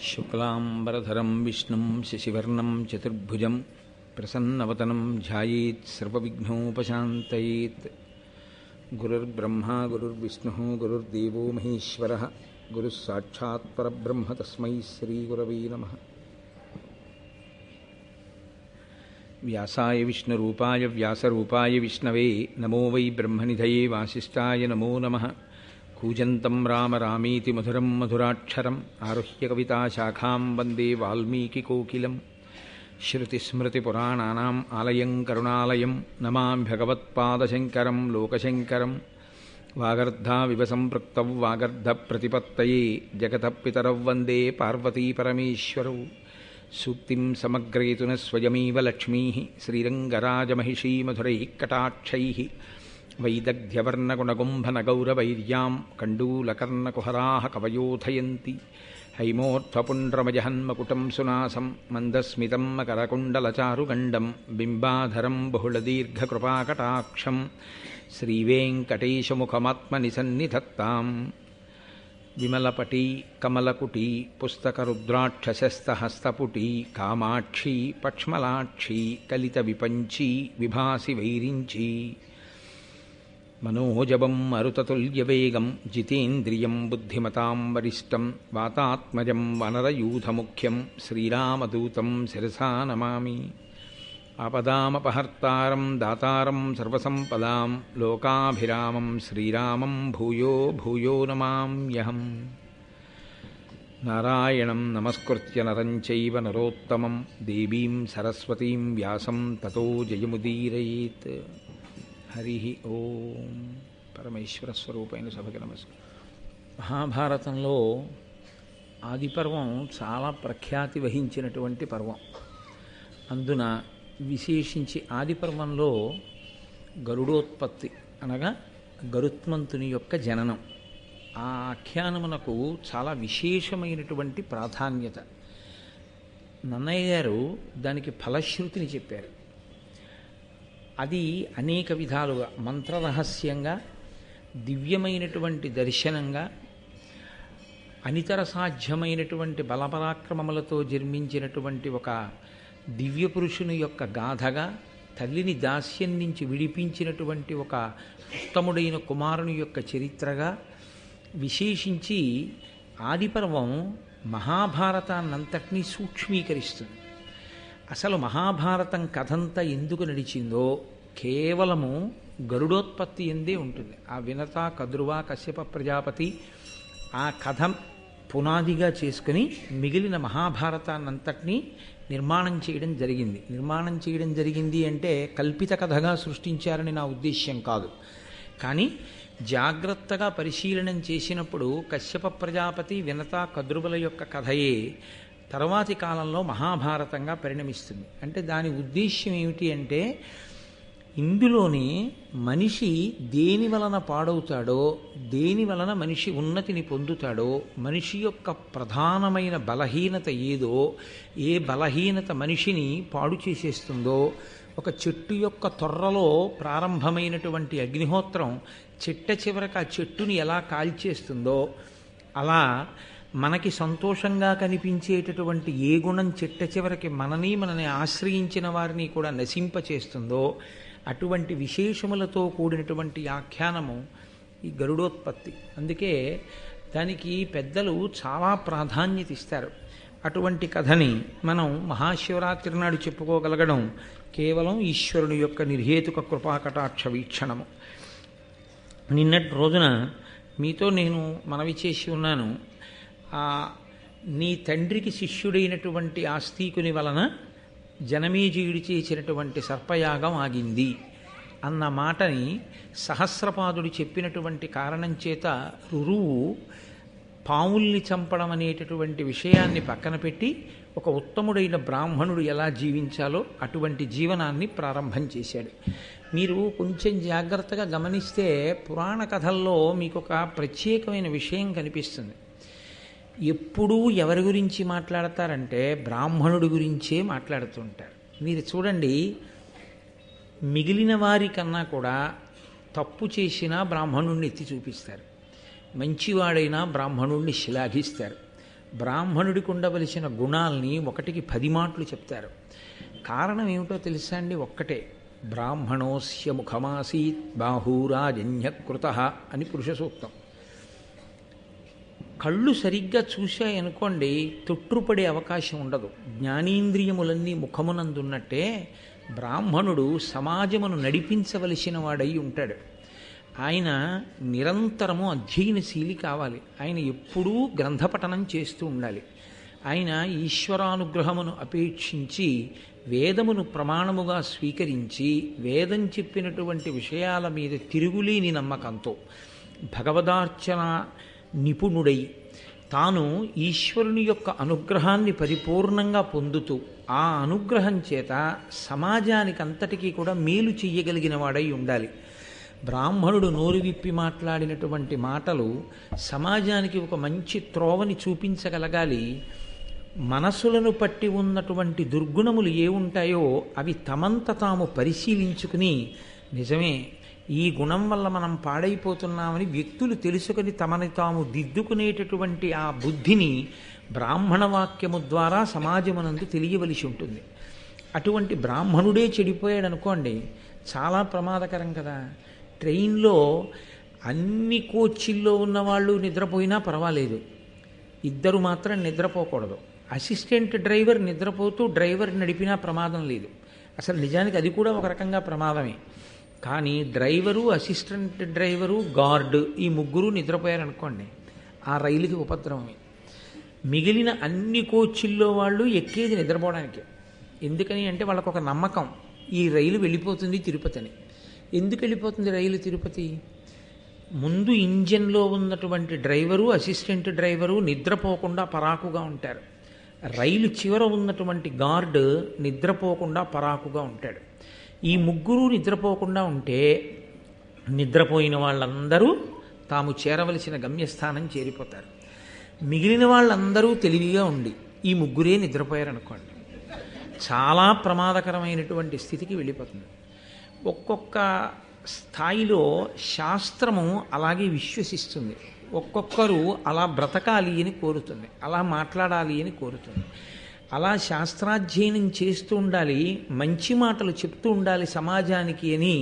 శుక్లాంబరధరం విష్ణుం శశివర్ణం చతుర్భుజం ప్రసన్నవదనం ధ్యాయేత్ సర్వవిఘ్నోపశాంతయేత్. గురుర్బ్రహ్మా గురుర్విష్ణుః గురుర్దేవో మహేశ్వరః గురుః సాక్షాత్ పరబ్రహ్మ తస్మై శ్రీగురవే నమః. వ్యాసాయ విష్ణురూపాయ వ్యాసరూపాయ విష్ణవే నమో వై బ్రహ్మనిధయే వాసిష్ఠాయ నమో నమః. కూజంతం రామ రామేతి మధురం మధురాక్షరం ఆరుహ్య కవితాశాఖాం వందే వాల్మీకికోకిలం. శ్రుతిస్మృతిపురాణానాం ఆలయం కరుణాలయం నమామి భగవత్పాదశంకరం లోకశంకరం. వాగర్ధావివ సంపృక్తౌ వాగర్ధప్రతిపత్తయే జగతః పితరౌ వందే పార్వతీపరమేశ్వరౌ. సూక్తిం సమగ్రయతున స్వయమేవ లక్ష్మీః శ్రీరంగరాజమహిషీ మధురైః కటాక్షైః. వైదగ్ధ్యవర్ణగుణగుంభనగౌరవైర్యాం కండూలకర్ణకుహరాः కవయోధయంతి. హైమోర్ధ్వపుండ్రమజహన్మకుటం సునాసం మందస్మితం మకరకుండలచారుగండం బింబాధరం బహుళదీర్ఘకృపాకటాక్షం. శ్రీవేంకటేశముఖమాత్మనిసన్నిధత్తాం. విమలపటీ కమలకుటీ పుస్తకరుద్రాక్షశస్తహస్తపుటీ కామాక్షీ పక్ష్మలాక్షీ కలితవిపంచీ విభాసి వైరించీ. మనోజవం మరుతతుల్యవేగం జితేంద్రియం బుద్ధిమతాం వరిష్టం వాతాత్మజం వనరయూథముఖ్యం శ్రీరామదూతం శిరసా నమామి. ఆపదామపహర్తారం దాతారం సర్వసంపదాం లోకాభిరామం శ్రీరామం భూయో భూయో నమామ్యహం. నారాయణం నమస్కృత్య నరం చైవ నరోత్తమం దేవీం సరస్వతీం వ్యాసం తతో జయముదీరయేత్. హరి ఓం. పరమేశ్వర స్వరూపైన సభకి నమస్కారం. మహాభారతంలో ఆదిపర్వం చాలా ప్రఖ్యాతి వహించినటువంటి పర్వం. అందున విశేషించి ఆదిపర్వంలో గరుడోత్పత్తి అనగా గరుత్మంతుని యొక్క జననం, ఆ ఆఖ్యానమునకు చాలా విశేషమైనటువంటి ప్రాధాన్యత. నన్నయ్య గారు దానికి ఫలశ్రుతిని చెప్పారు. అది అనేక విధాలుగా మంత్రరహస్యంగా, దివ్యమైనటువంటి దర్శనంగా, అనితర సాధ్యమైనటువంటి బలపరాక్రమములతో జన్మించినటువంటి ఒక దివ్య పురుషుని యొక్క గాథగా, తల్లిని దాస్యం నుంచి విడిపించినటువంటి ఒక ఉత్తముడైన కుమారుని యొక్క చరిత్రగా, విశేషించి ఆదిపర్వం మహాభారతాన్నంతటినీ సూక్ష్మీకరిస్తుంది. అసలు మహాభారతం కథంతా ఎందుకు నడిచిందో కేవలము గరుడోత్పత్తి ఎందే ఉంటుంది. ఆ వినత కద్రువ కశ్యప ప్రజాపతి ఆ కథ పునాదిగా చేసుకుని మిగిలిన మహాభారతాన్నంతటినీ నిర్మాణం చేయడం జరిగింది అంటే కల్పిత కథగా సృష్టించారని నా ఉద్దేశ్యం కాదు. కానీ జాగ్రత్తగా పరిశీలనం చేసినప్పుడు కశ్యప ప్రజాపతి వినత కద్రువుల యొక్క కథయే తర్వాతి కాలంలో మహాభారతంగా పరిణమిస్తుంది. అంటే దాని ఉద్దేశ్యం ఏమిటి అంటే, ఇందులోని మనిషి దేని వలన పాడవుతాడో, దేని వలన మనిషి ఉన్నతిని పొందుతాడో, మనిషి యొక్క ప్రధానమైన బలహీనత ఏదో, ఏ బలహీనత మనిషిని పాడు చేసేస్తుందో, ఒక చెట్టు యొక్క తొర్రలో ప్రారంభమైనటువంటి అగ్నిహోత్రం చిట్ట చివరకు ఆ చెట్టుని ఎలా కాల్చేస్తుందో, అలా మనకి సంతోషంగా కనిపించేటటువంటి ఏ గుణం చిట్ట చివరికి మనని ఆశ్రయించిన వారిని కూడా నశింపచేస్తుందో, అటువంటి విశేషములతో కూడినటువంటి ఆఖ్యానము ఈ గరుడోత్పత్తి. అందుకే దానికి పెద్దలు చాలా ప్రాధాన్యత ఇస్తారు. అటువంటి కథని మనం మహాశివరాత్రి నాడు చెప్పుకోగలగడం కేవలం ఈశ్వరుని యొక్క నిర్హేతుక కృపాకటాక్ష వీక్షణము. నిన్నటి రోజున మీతో నేను మనవి చేసి ఉన్నాను, నీ తండ్రికి శిష్యుడైనటువంటి ఆస్తికుని వలన జనమేజయుడి చేసినటువంటి సర్పయాగం ఆగింది అన్న మాటని సహస్రపాదుడు చెప్పినటువంటి కారణం చేత రురువు పాముల్ని చంపడం అనేటటువంటి విషయాన్ని పక్కన పెట్టి ఒక ఉత్తముడైన బ్రాహ్మణుడు ఎలా జీవించాలో అటువంటి జీవనాన్ని ప్రారంభం చేశాడు. మీరు కొంచెం జాగ్రత్తగా గమనిస్తే పురాణ కథల్లో మీకు ఒక ప్రత్యేకమైన విషయం కనిపిస్తుంది. ఎప్పుడూ ఎవరి గురించి మాట్లాడతారంటే బ్రాహ్మణుడి గురించే మాట్లాడుతుంటారు. మీరు చూడండి, మిగిలిన వారి కన్నా కూడా తప్పు చేసినా బ్రాహ్మణుడిని ఎత్తి చూపిస్తారు, మంచివాడైనా బ్రాహ్మణుడిని శ్లాఘిస్తారు. బ్రాహ్మణుడికి ఉండవలసిన గుణాల్ని 1కి 10 మాటలు చెప్తారు. కారణం ఏమిటో తెలుసా అండి? ఒక్కటే, బ్రాహ్మణోస్య ముఖమాసీత్ బాహూరాజన్యకృత అని పురుష సూక్తం. కళ్ళు సరిగ్గా చూశాయనుకోండి తొట్టుపడే అవకాశం ఉండదు. జ్ఞానేంద్రియములన్నీ ముఖమునందున్నట్టే బ్రాహ్మణుడు సమాజమును నడిపించవలసిన వాడై ఉంటాడు. ఆయన నిరంతరము అధ్యయనశీలి కావాలి. ఆయన ఎప్పుడూ గ్రంథపఠనం చేస్తూ ఉండాలి. ఆయన ఈశ్వరానుగ్రహమును అపేక్షించి వేదమును ప్రమాణముగా స్వీకరించి వేదం చెప్పినటువంటి విషయాల మీద తిరుగులేని నమ్మకంతో భగవదార్చన నిపుణుడై తాను ఈశ్వరుని యొక్క అనుగ్రహాన్ని పరిపూర్ణంగా పొందుతూ ఆ అనుగ్రహం చేత సమాజానికంతటికీ కూడా మేలు చెయ్యగలిగిన వాడై ఉండాలి. బ్రాహ్మణుడు నోరు విప్పి మాట్లాడినటువంటి మాటలు సమాజానికి ఒక మంచి త్రోవని చూపించగలగాలి. మనసులను పట్టి ఉన్నటువంటి దుర్గుణములు ఏ ఉంటాయో అవి తమంత తాము పరిశీలించుకుని, నిజమే ఈ గుణం వల్ల మనం పాడైపోతున్నామని వ్యక్తులు తెలుసుకుని తమని తాము దిద్దుకునేటటువంటి ఆ బుద్ధిని బ్రాహ్మణ వాక్యము ద్వారా సమాజమునందు తెలియవలసి ఉంటుంది. అటువంటి బ్రాహ్మణుడే చెడిపోయాడు అనుకోండి, చాలా ప్రమాదకరం కదా. ట్రైన్లో అన్ని కోచిల్లో ఉన్నవాళ్ళు నిద్రపోయినా పర్వాలేదు, ఇద్దరు మాత్రం నిద్రపోకూడదు. అసిస్టెంట్ డ్రైవర్ నిద్రపోతూ డ్రైవర్ నడిపినా ప్రమాదం లేదు. అసలు నిజానికి అది కూడా ఒక రకంగా ప్రమాదమే. కానీ డ్రైవరు, అసిస్టెంట్ డ్రైవరు, గార్డు ఈ ముగ్గురు నిద్రపోయారనుకోండి, ఆ రైలుకి ఉపద్రవమే. మిగిలిన అన్ని కోచిల్లో వాళ్ళు ఎక్కేది నిద్రపోవడానికి. ఎందుకని అంటే వాళ్ళకు ఒక నమ్మకం, ఈ రైలు వెళ్ళిపోతుంది తిరుపతి అని. ఎందుకు వెళ్ళిపోతుంది రైలు తిరుపతి? ముందు ఇంజన్లో ఉన్నటువంటి డ్రైవరు, అసిస్టెంట్ డ్రైవరు నిద్రపోకుండా పరాకుగా ఉంటారు. రైలు చివర ఉన్నటువంటి గార్డు నిద్రపోకుండా పరాకుగా ఉంటాడు. ఈ ముగ్గురు నిద్రపోకుండా ఉంటే నిద్రపోయిన వాళ్ళందరూ తాము చేరవలసిన గమ్యస్థానం చేరిపోతారు. మిగిలిన వాళ్ళందరూ తెలివిగా ఉండి ఈ ముగ్గురే నిద్రపోయారనుకోండి, చాలా ప్రమాదకరమైనటువంటి స్థితికి వెళ్ళిపోతుంది. ఒక్కొక్క స్థాయిలో శాస్త్రము అలాగే విశ్వసిస్తుంది. ఒక్కొక్కరు అలా బ్రతకాలి అని కోరుతుంది, అలా మాట్లాడాలి అని కోరుతుంది. అలా శాస్త్రాధ్యయనం చేస్తూ ఉండాలి, మంచి మాటలు చెప్తూ ఉండాలి సమాజానికి అని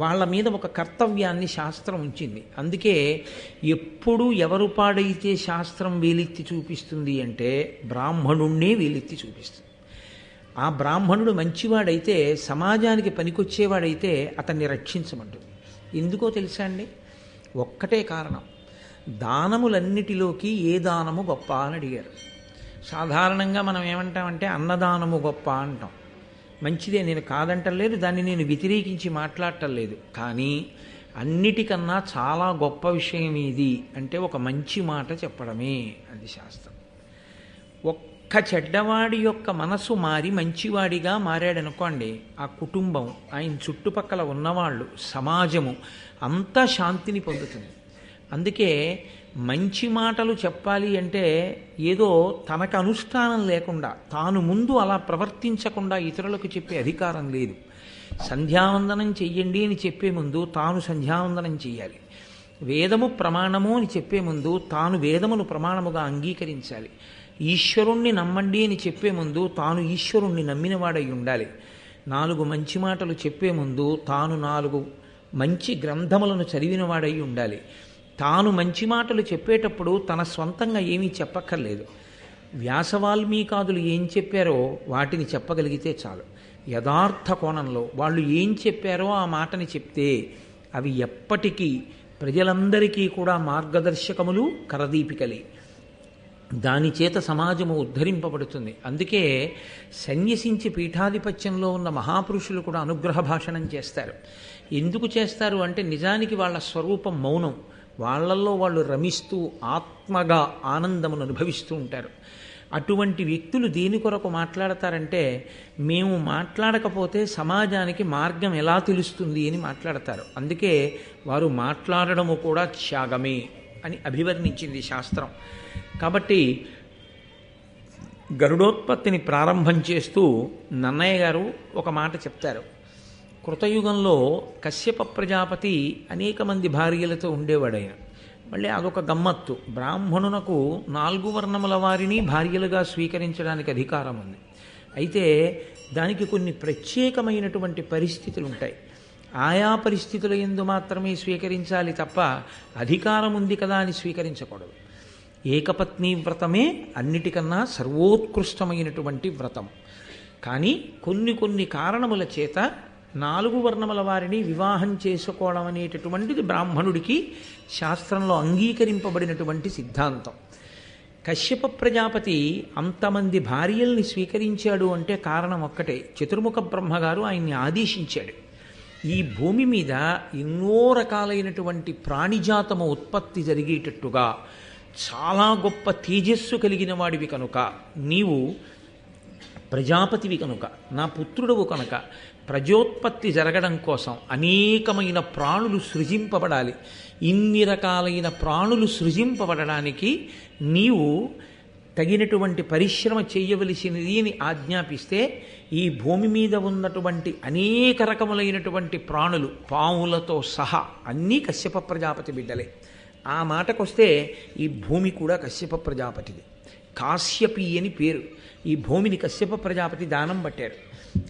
వాళ్ళ మీద ఒక కర్తవ్యాన్ని శాస్త్రం ఉంచింది. అందుకే ఎప్పుడు ఎవరు పాడైతే శాస్త్రం వేలెత్తి చూపిస్తుంది అంటే బ్రాహ్మణుణ్ణే వేలెత్తి చూపిస్తుంది. ఆ బ్రాహ్మణుడు మంచివాడైతే, సమాజానికి పనికొచ్చేవాడైతే అతన్ని రక్షించమంటుంది. ఎందుకో తెలుసా అండి? ఒక్కటే కారణం, దానములన్నిటిలోకి ఏ దానము గొప్ప అని అడిగారు. సాధారణంగా మనం ఏమంటామంటే అన్నదానము గొప్ప అంటాం. మంచిదే, నేను కాదంటలేదు, దాన్ని నేను వ్యతిరేకించి మాట్లాడటం లేదు. కానీ అన్నిటికన్నా చాలా గొప్ప విషయం ఇది అంటే ఒక మంచి మాట చెప్పడమే. అది శాస్త్రం. ఒక్క చెడ్డవాడి యొక్క మనసు మారి మంచివాడిగా మారాడనుకోండి, ఆ కుటుంబం, ఆయన చుట్టుపక్కల ఉన్నవాళ్ళు, సమాజము అంతా శాంతిని పొందుతుంది. అందుకే మంచి మాటలు చెప్పాలి అంటే ఏదో తనకు అనుష్ఠానం లేకుండా, తాను ముందు అలా ప్రవర్తించకుండా ఇతరులకు చెప్పే అధికారం లేదు. సంధ్యావందనం చెయ్యండి అని చెప్పే ముందు తాను సంధ్యావందనం చెయ్యాలి. వేదము ప్రమాణము అని చెప్పే ముందు తాను వేదమును ప్రమాణముగా అంగీకరించాలి. ఈశ్వరుణ్ణి నమ్మండి అని చెప్పే ముందు తాను ఈశ్వరుణ్ణి నమ్మినవాడై ఉండాలి. 4 మంచి మాటలు చెప్పే ముందు తాను 4 మంచి గ్రంథములను చదివినవాడై ఉండాలి. తాను మంచి మాటలు చెప్పేటప్పుడు తన స్వంతంగా ఏమీ చెప్పక్కర్లేదు. వ్యాసవాల్మీకాదులు ఏం చెప్పారో వాటిని చెప్పగలిగితే చాలు. యథార్థ కోణంలో వాళ్ళు ఏం చెప్పారో ఆ మాటని చెప్తే అవి ఎప్పటికీ ప్రజలందరికీ కూడా మార్గదర్శకములు, కరదీపికలే. దాని చేత సమాజము ఉద్ధరింపబడుతుంది. అందుకే సన్యసించి పీఠాధిపత్యంలో ఉన్న మహాపురుషులు కూడా అనుగ్రహ భాషణం చేస్తారు. ఎందుకు చేస్తారు అంటే నిజానికి వాళ్ళ స్వరూపం మౌనం. వాళ్ళల్లో వాళ్ళు రమిస్తూ ఆత్మగా ఆనందమును అనుభవిస్తూ ఉంటారు. అటువంటి వ్యక్తులు దేని కొరకు మాట్లాడతారంటే, మేము మాట్లాడకపోతే సమాజానికి మార్గం ఎలా తెలుస్తుంది అని మాట్లాడతారు. అందుకే వారు మాట్లాడడము కూడా త్యాగమే అని అభివర్ణించింది శాస్త్రం. కాబట్టి గరుడోత్పత్తిని ప్రారంభం చేస్తూ నన్నయ్య గారు ఒక మాట చెప్తారు. కృతయుగంలో కశ్యప ప్రజాపతి అనేక మంది భార్యలతో ఉండేవాడు. ఆయన మళ్ళీ అదొక గమ్మత్తు. బ్రాహ్మణునకు 4 వర్ణముల వారిని భార్యలుగా స్వీకరించడానికి అధికారం ఉంది. అయితే దానికి కొన్ని ప్రత్యేకమైనటువంటి పరిస్థితులు ఉంటాయి. ఆయా పరిస్థితుల యందు మాత్రమే స్వీకరించాలి తప్ప అధికారం ఉంది కదా అని స్వీకరించకూడదు. ఏకపత్ని వ్రతమే అన్నిటికన్నా సర్వోత్కృష్టమైనటువంటి వ్రతం. కానీ కొన్ని కారణముల చేత 4 వర్ణముల వారిని వివాహం చేసుకోవడం అనేటటువంటిది బ్రాహ్మణుడికి శాస్త్రంలో అంగీకరింపబడినటువంటి సిద్ధాంతం. కశ్యప ప్రజాపతి అంతమంది భార్యల్ని స్వీకరించాడు అంటే కారణం ఒక్కటే. చతుర్ముఖ బ్రహ్మగారు ఆయన్ని ఆదేశించాడు. ఈ భూమి మీద ఎన్నో రకాలైనటువంటి ప్రాణిజాతము ఉత్పత్తి జరిగేటట్టుగా చాలా గొప్ప తేజస్సు కలిగిన వాడివి కనుక, నీవు ప్రజాపతివి కనుక, నా పుత్రుడవు కనుక ప్రజోత్పత్తి జరగడం కోసం అనేకమైన ప్రాణులు సృజింపబడాలి. ఇన్ని రకాలైన ప్రాణులు సృజింపబడడానికి నీవు తగినటువంటి పరిశ్రమ చేయవలసినది అని ఆజ్ఞాపిస్తే, ఈ భూమి మీద ఉన్నటువంటి అనేక రకములైనటువంటి ప్రాణులు పాములతో సహా అన్నీ కశ్యప ప్రజాపతి బిడ్డలే. ఆ మాటకొస్తే ఈ భూమి కూడా కశ్యప ప్రజాపతిది. కాశ్యపి అని పేరు. ఈ భూమిని కశ్యప ప్రజాపతి దానం పట్టారు.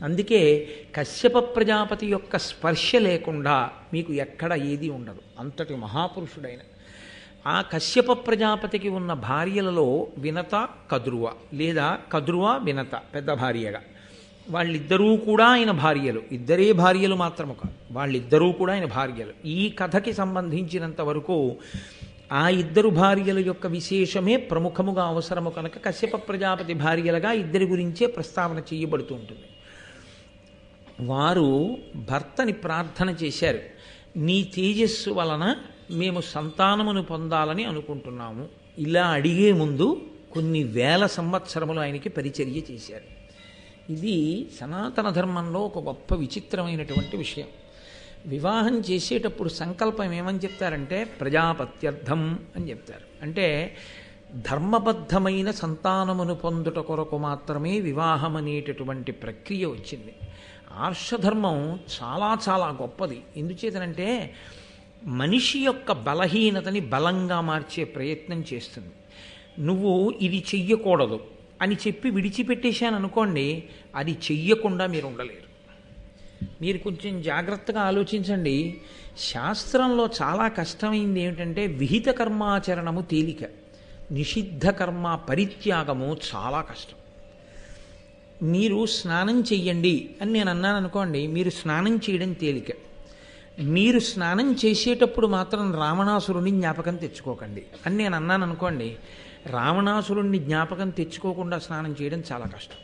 అందుకే కశ్యప ప్రజాపతి యొక్క స్పర్శ లేకుండా మీకు ఎక్కడ ఏది ఉండదు. అంతటి మహాపురుషుడైన ఆ కశ్యప ప్రజాపతికి ఉన్న భార్యలలో వినత, కద్రువ, లేదా కద్రువ వినత పెద్ద భార్యగా, వాళ్ళిద్దరూ కూడా ఆయన భార్యలు. ఇద్దరే భార్యలు మాత్రము కాదు, వాళ్ళిద్దరూ కూడా ఆయన భార్యలు. ఈ కథకి సంబంధించినంత వరకు ఆ ఇద్దరు భార్యల యొక్క విశేషమే ప్రముఖముగా అవసరము కనుక కశ్యప ప్రజాపతి భార్యలుగా ఇద్దరి గురించే ప్రస్తావన చేయబడుతూ ఉంటుంది. వారు భర్తని ప్రార్థన చేశారు, నీ తేజస్సు వలన మేము సంతానమును పొందాలని అనుకుంటున్నాము. ఇలా అడిగే ముందు కొన్ని వేల సంవత్సరములు ఆయనకి పరిచర్య చేశారు. ఇది సనాతన ధర్మంలో ఒక గొప్ప విచిత్రమైనటువంటి విషయం. వివాహం చేసేటప్పుడు సంకల్పం ఏమని చెప్తారంటే ప్రజాపత్యర్థం అని చెప్తారు. అంటే ధర్మబద్ధమైన సంతానమును పొందుట కొరకు మాత్రమే వివాహం అనేటటువంటి ప్రక్రియ వచ్చింది. ఆర్షధర్మం చాలా చాలా గొప్పది. ఎందుచేతనంటే మనిషి యొక్క బలహీనతని బలంగా మార్చే ప్రయత్నం చేస్తుంది. నువ్వు ఇది చెయ్యకూడదు అని చెప్పి విడిచిపెట్టేశాను అనుకోండి, అది చెయ్యకుండా మీరు ఉండలేరు. మీరు కొంచెం జాగ్రత్తగా ఆలోచించండి. శాస్త్రంలో చాలా కష్టమైంది ఏమిటంటే విహిత కర్మాచరణము తేలిక, నిషిద్ధ కర్మ పరిత్యాగము చాలా కష్టం. మీరు స్నానం చెయ్యండి అని నేను అన్నాను అనుకోండి, మీరు స్నానం చేయడం తేలిక. మీరు స్నానం చేసేటప్పుడు మాత్రం రావణాసురుని జ్ఞాపకం తెచ్చుకోకండి అని నేను అన్నాను అనుకోండి, రావణాసురుణ్ణి జ్ఞాపకం తెచ్చుకోకుండా స్నానం చేయడం చాలా కష్టం.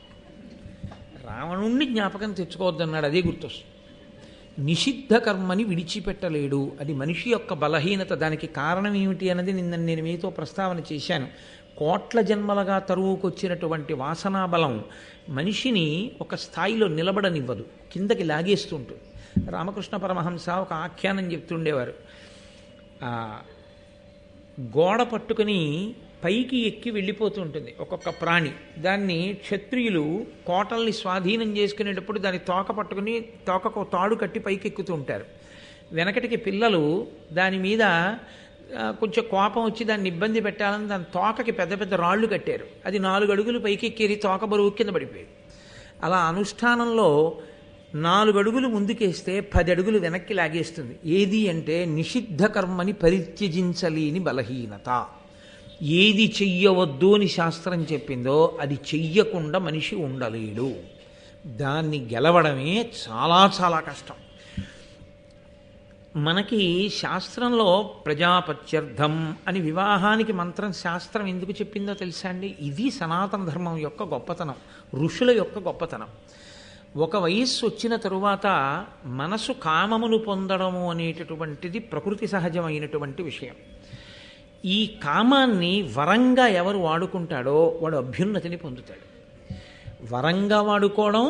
రావణుణ్ణి జ్ఞాపకం తెచ్చుకోవద్దన్నాడు, అదే గుర్తొస్తుంది. నిషిద్ధ కర్మని విడిచిపెట్టలేడు, అది మనిషి యొక్క బలహీనత. దానికి కారణం ఏమిటి అన్నది నేను మీతో ప్రస్తావన చేశాను. కోట్ల జన్మలుగా తరువుకొచ్చినటువంటి వాసనా బలం మనిషిని ఒక స్థాయిలో నిలబడనివ్వదు, కిందకి లాగేస్తుంటుంది. రామకృష్ణ పరమహంస ఒక ఆఖ్యానం చెప్తుండేవారు. గోడ పట్టుకుని పైకి ఎక్కి వెళ్ళిపోతూ ఉంటుంది ఒక్కొక్క ప్రాణి. దాన్ని క్షత్రియులు కోటల్ని స్వాధీనం చేసుకునేటప్పుడు దాని తోక పట్టుకుని తోకకు తాడు కట్టి పైకి ఎక్కుతూ ఉంటారు. వెనకటికి పిల్లలు దాని మీద కొంచెం కోపం వచ్చి దాన్ని ఇబ్బంది పెట్టాలని దాని తోకకి పెద్ద పెద్ద రాళ్ళు కట్టారు. అది 4 అడుగులు పైకి ఎక్కేది, తోక బరువు కింద పడిపోయేది. అలా అనుష్ఠానంలో 4 అడుగులు ముందుకేస్తే 10 అడుగులు వెనక్కి లాగేస్తుంది. ఏది అంటే నిషిద్ధ కర్మని పరిత్యజించలేని బలహీనత. ఏది చెయ్యవద్దు అని శాస్త్రం చెప్పిందో అది చెయ్యకుండా మనిషి ఉండలేడు. దాన్ని గెలవడమే చాలా చాలా కష్టం. మనకి శాస్త్రంలో ప్రజాపత్యర్థం అని వివాహానికి మంత్రం శాస్త్రం ఎందుకు చెప్పిందో తెలుసా అండి? ఇది సనాతన ధర్మం యొక్క గొప్పతనం, ఋషుల యొక్క గొప్పతనం. ఒక వయస్సు వచ్చిన తరువాత మనసు కామమును పొందడము అనేటటువంటిది ప్రకృతి సహజమైనటువంటి విషయం. ఈ కామాన్ని వరంగా ఎవరు వాడుకుంటాడో వాడు అభ్యున్నతిని పొందుతాడు. వరంగా వాడుకోవడం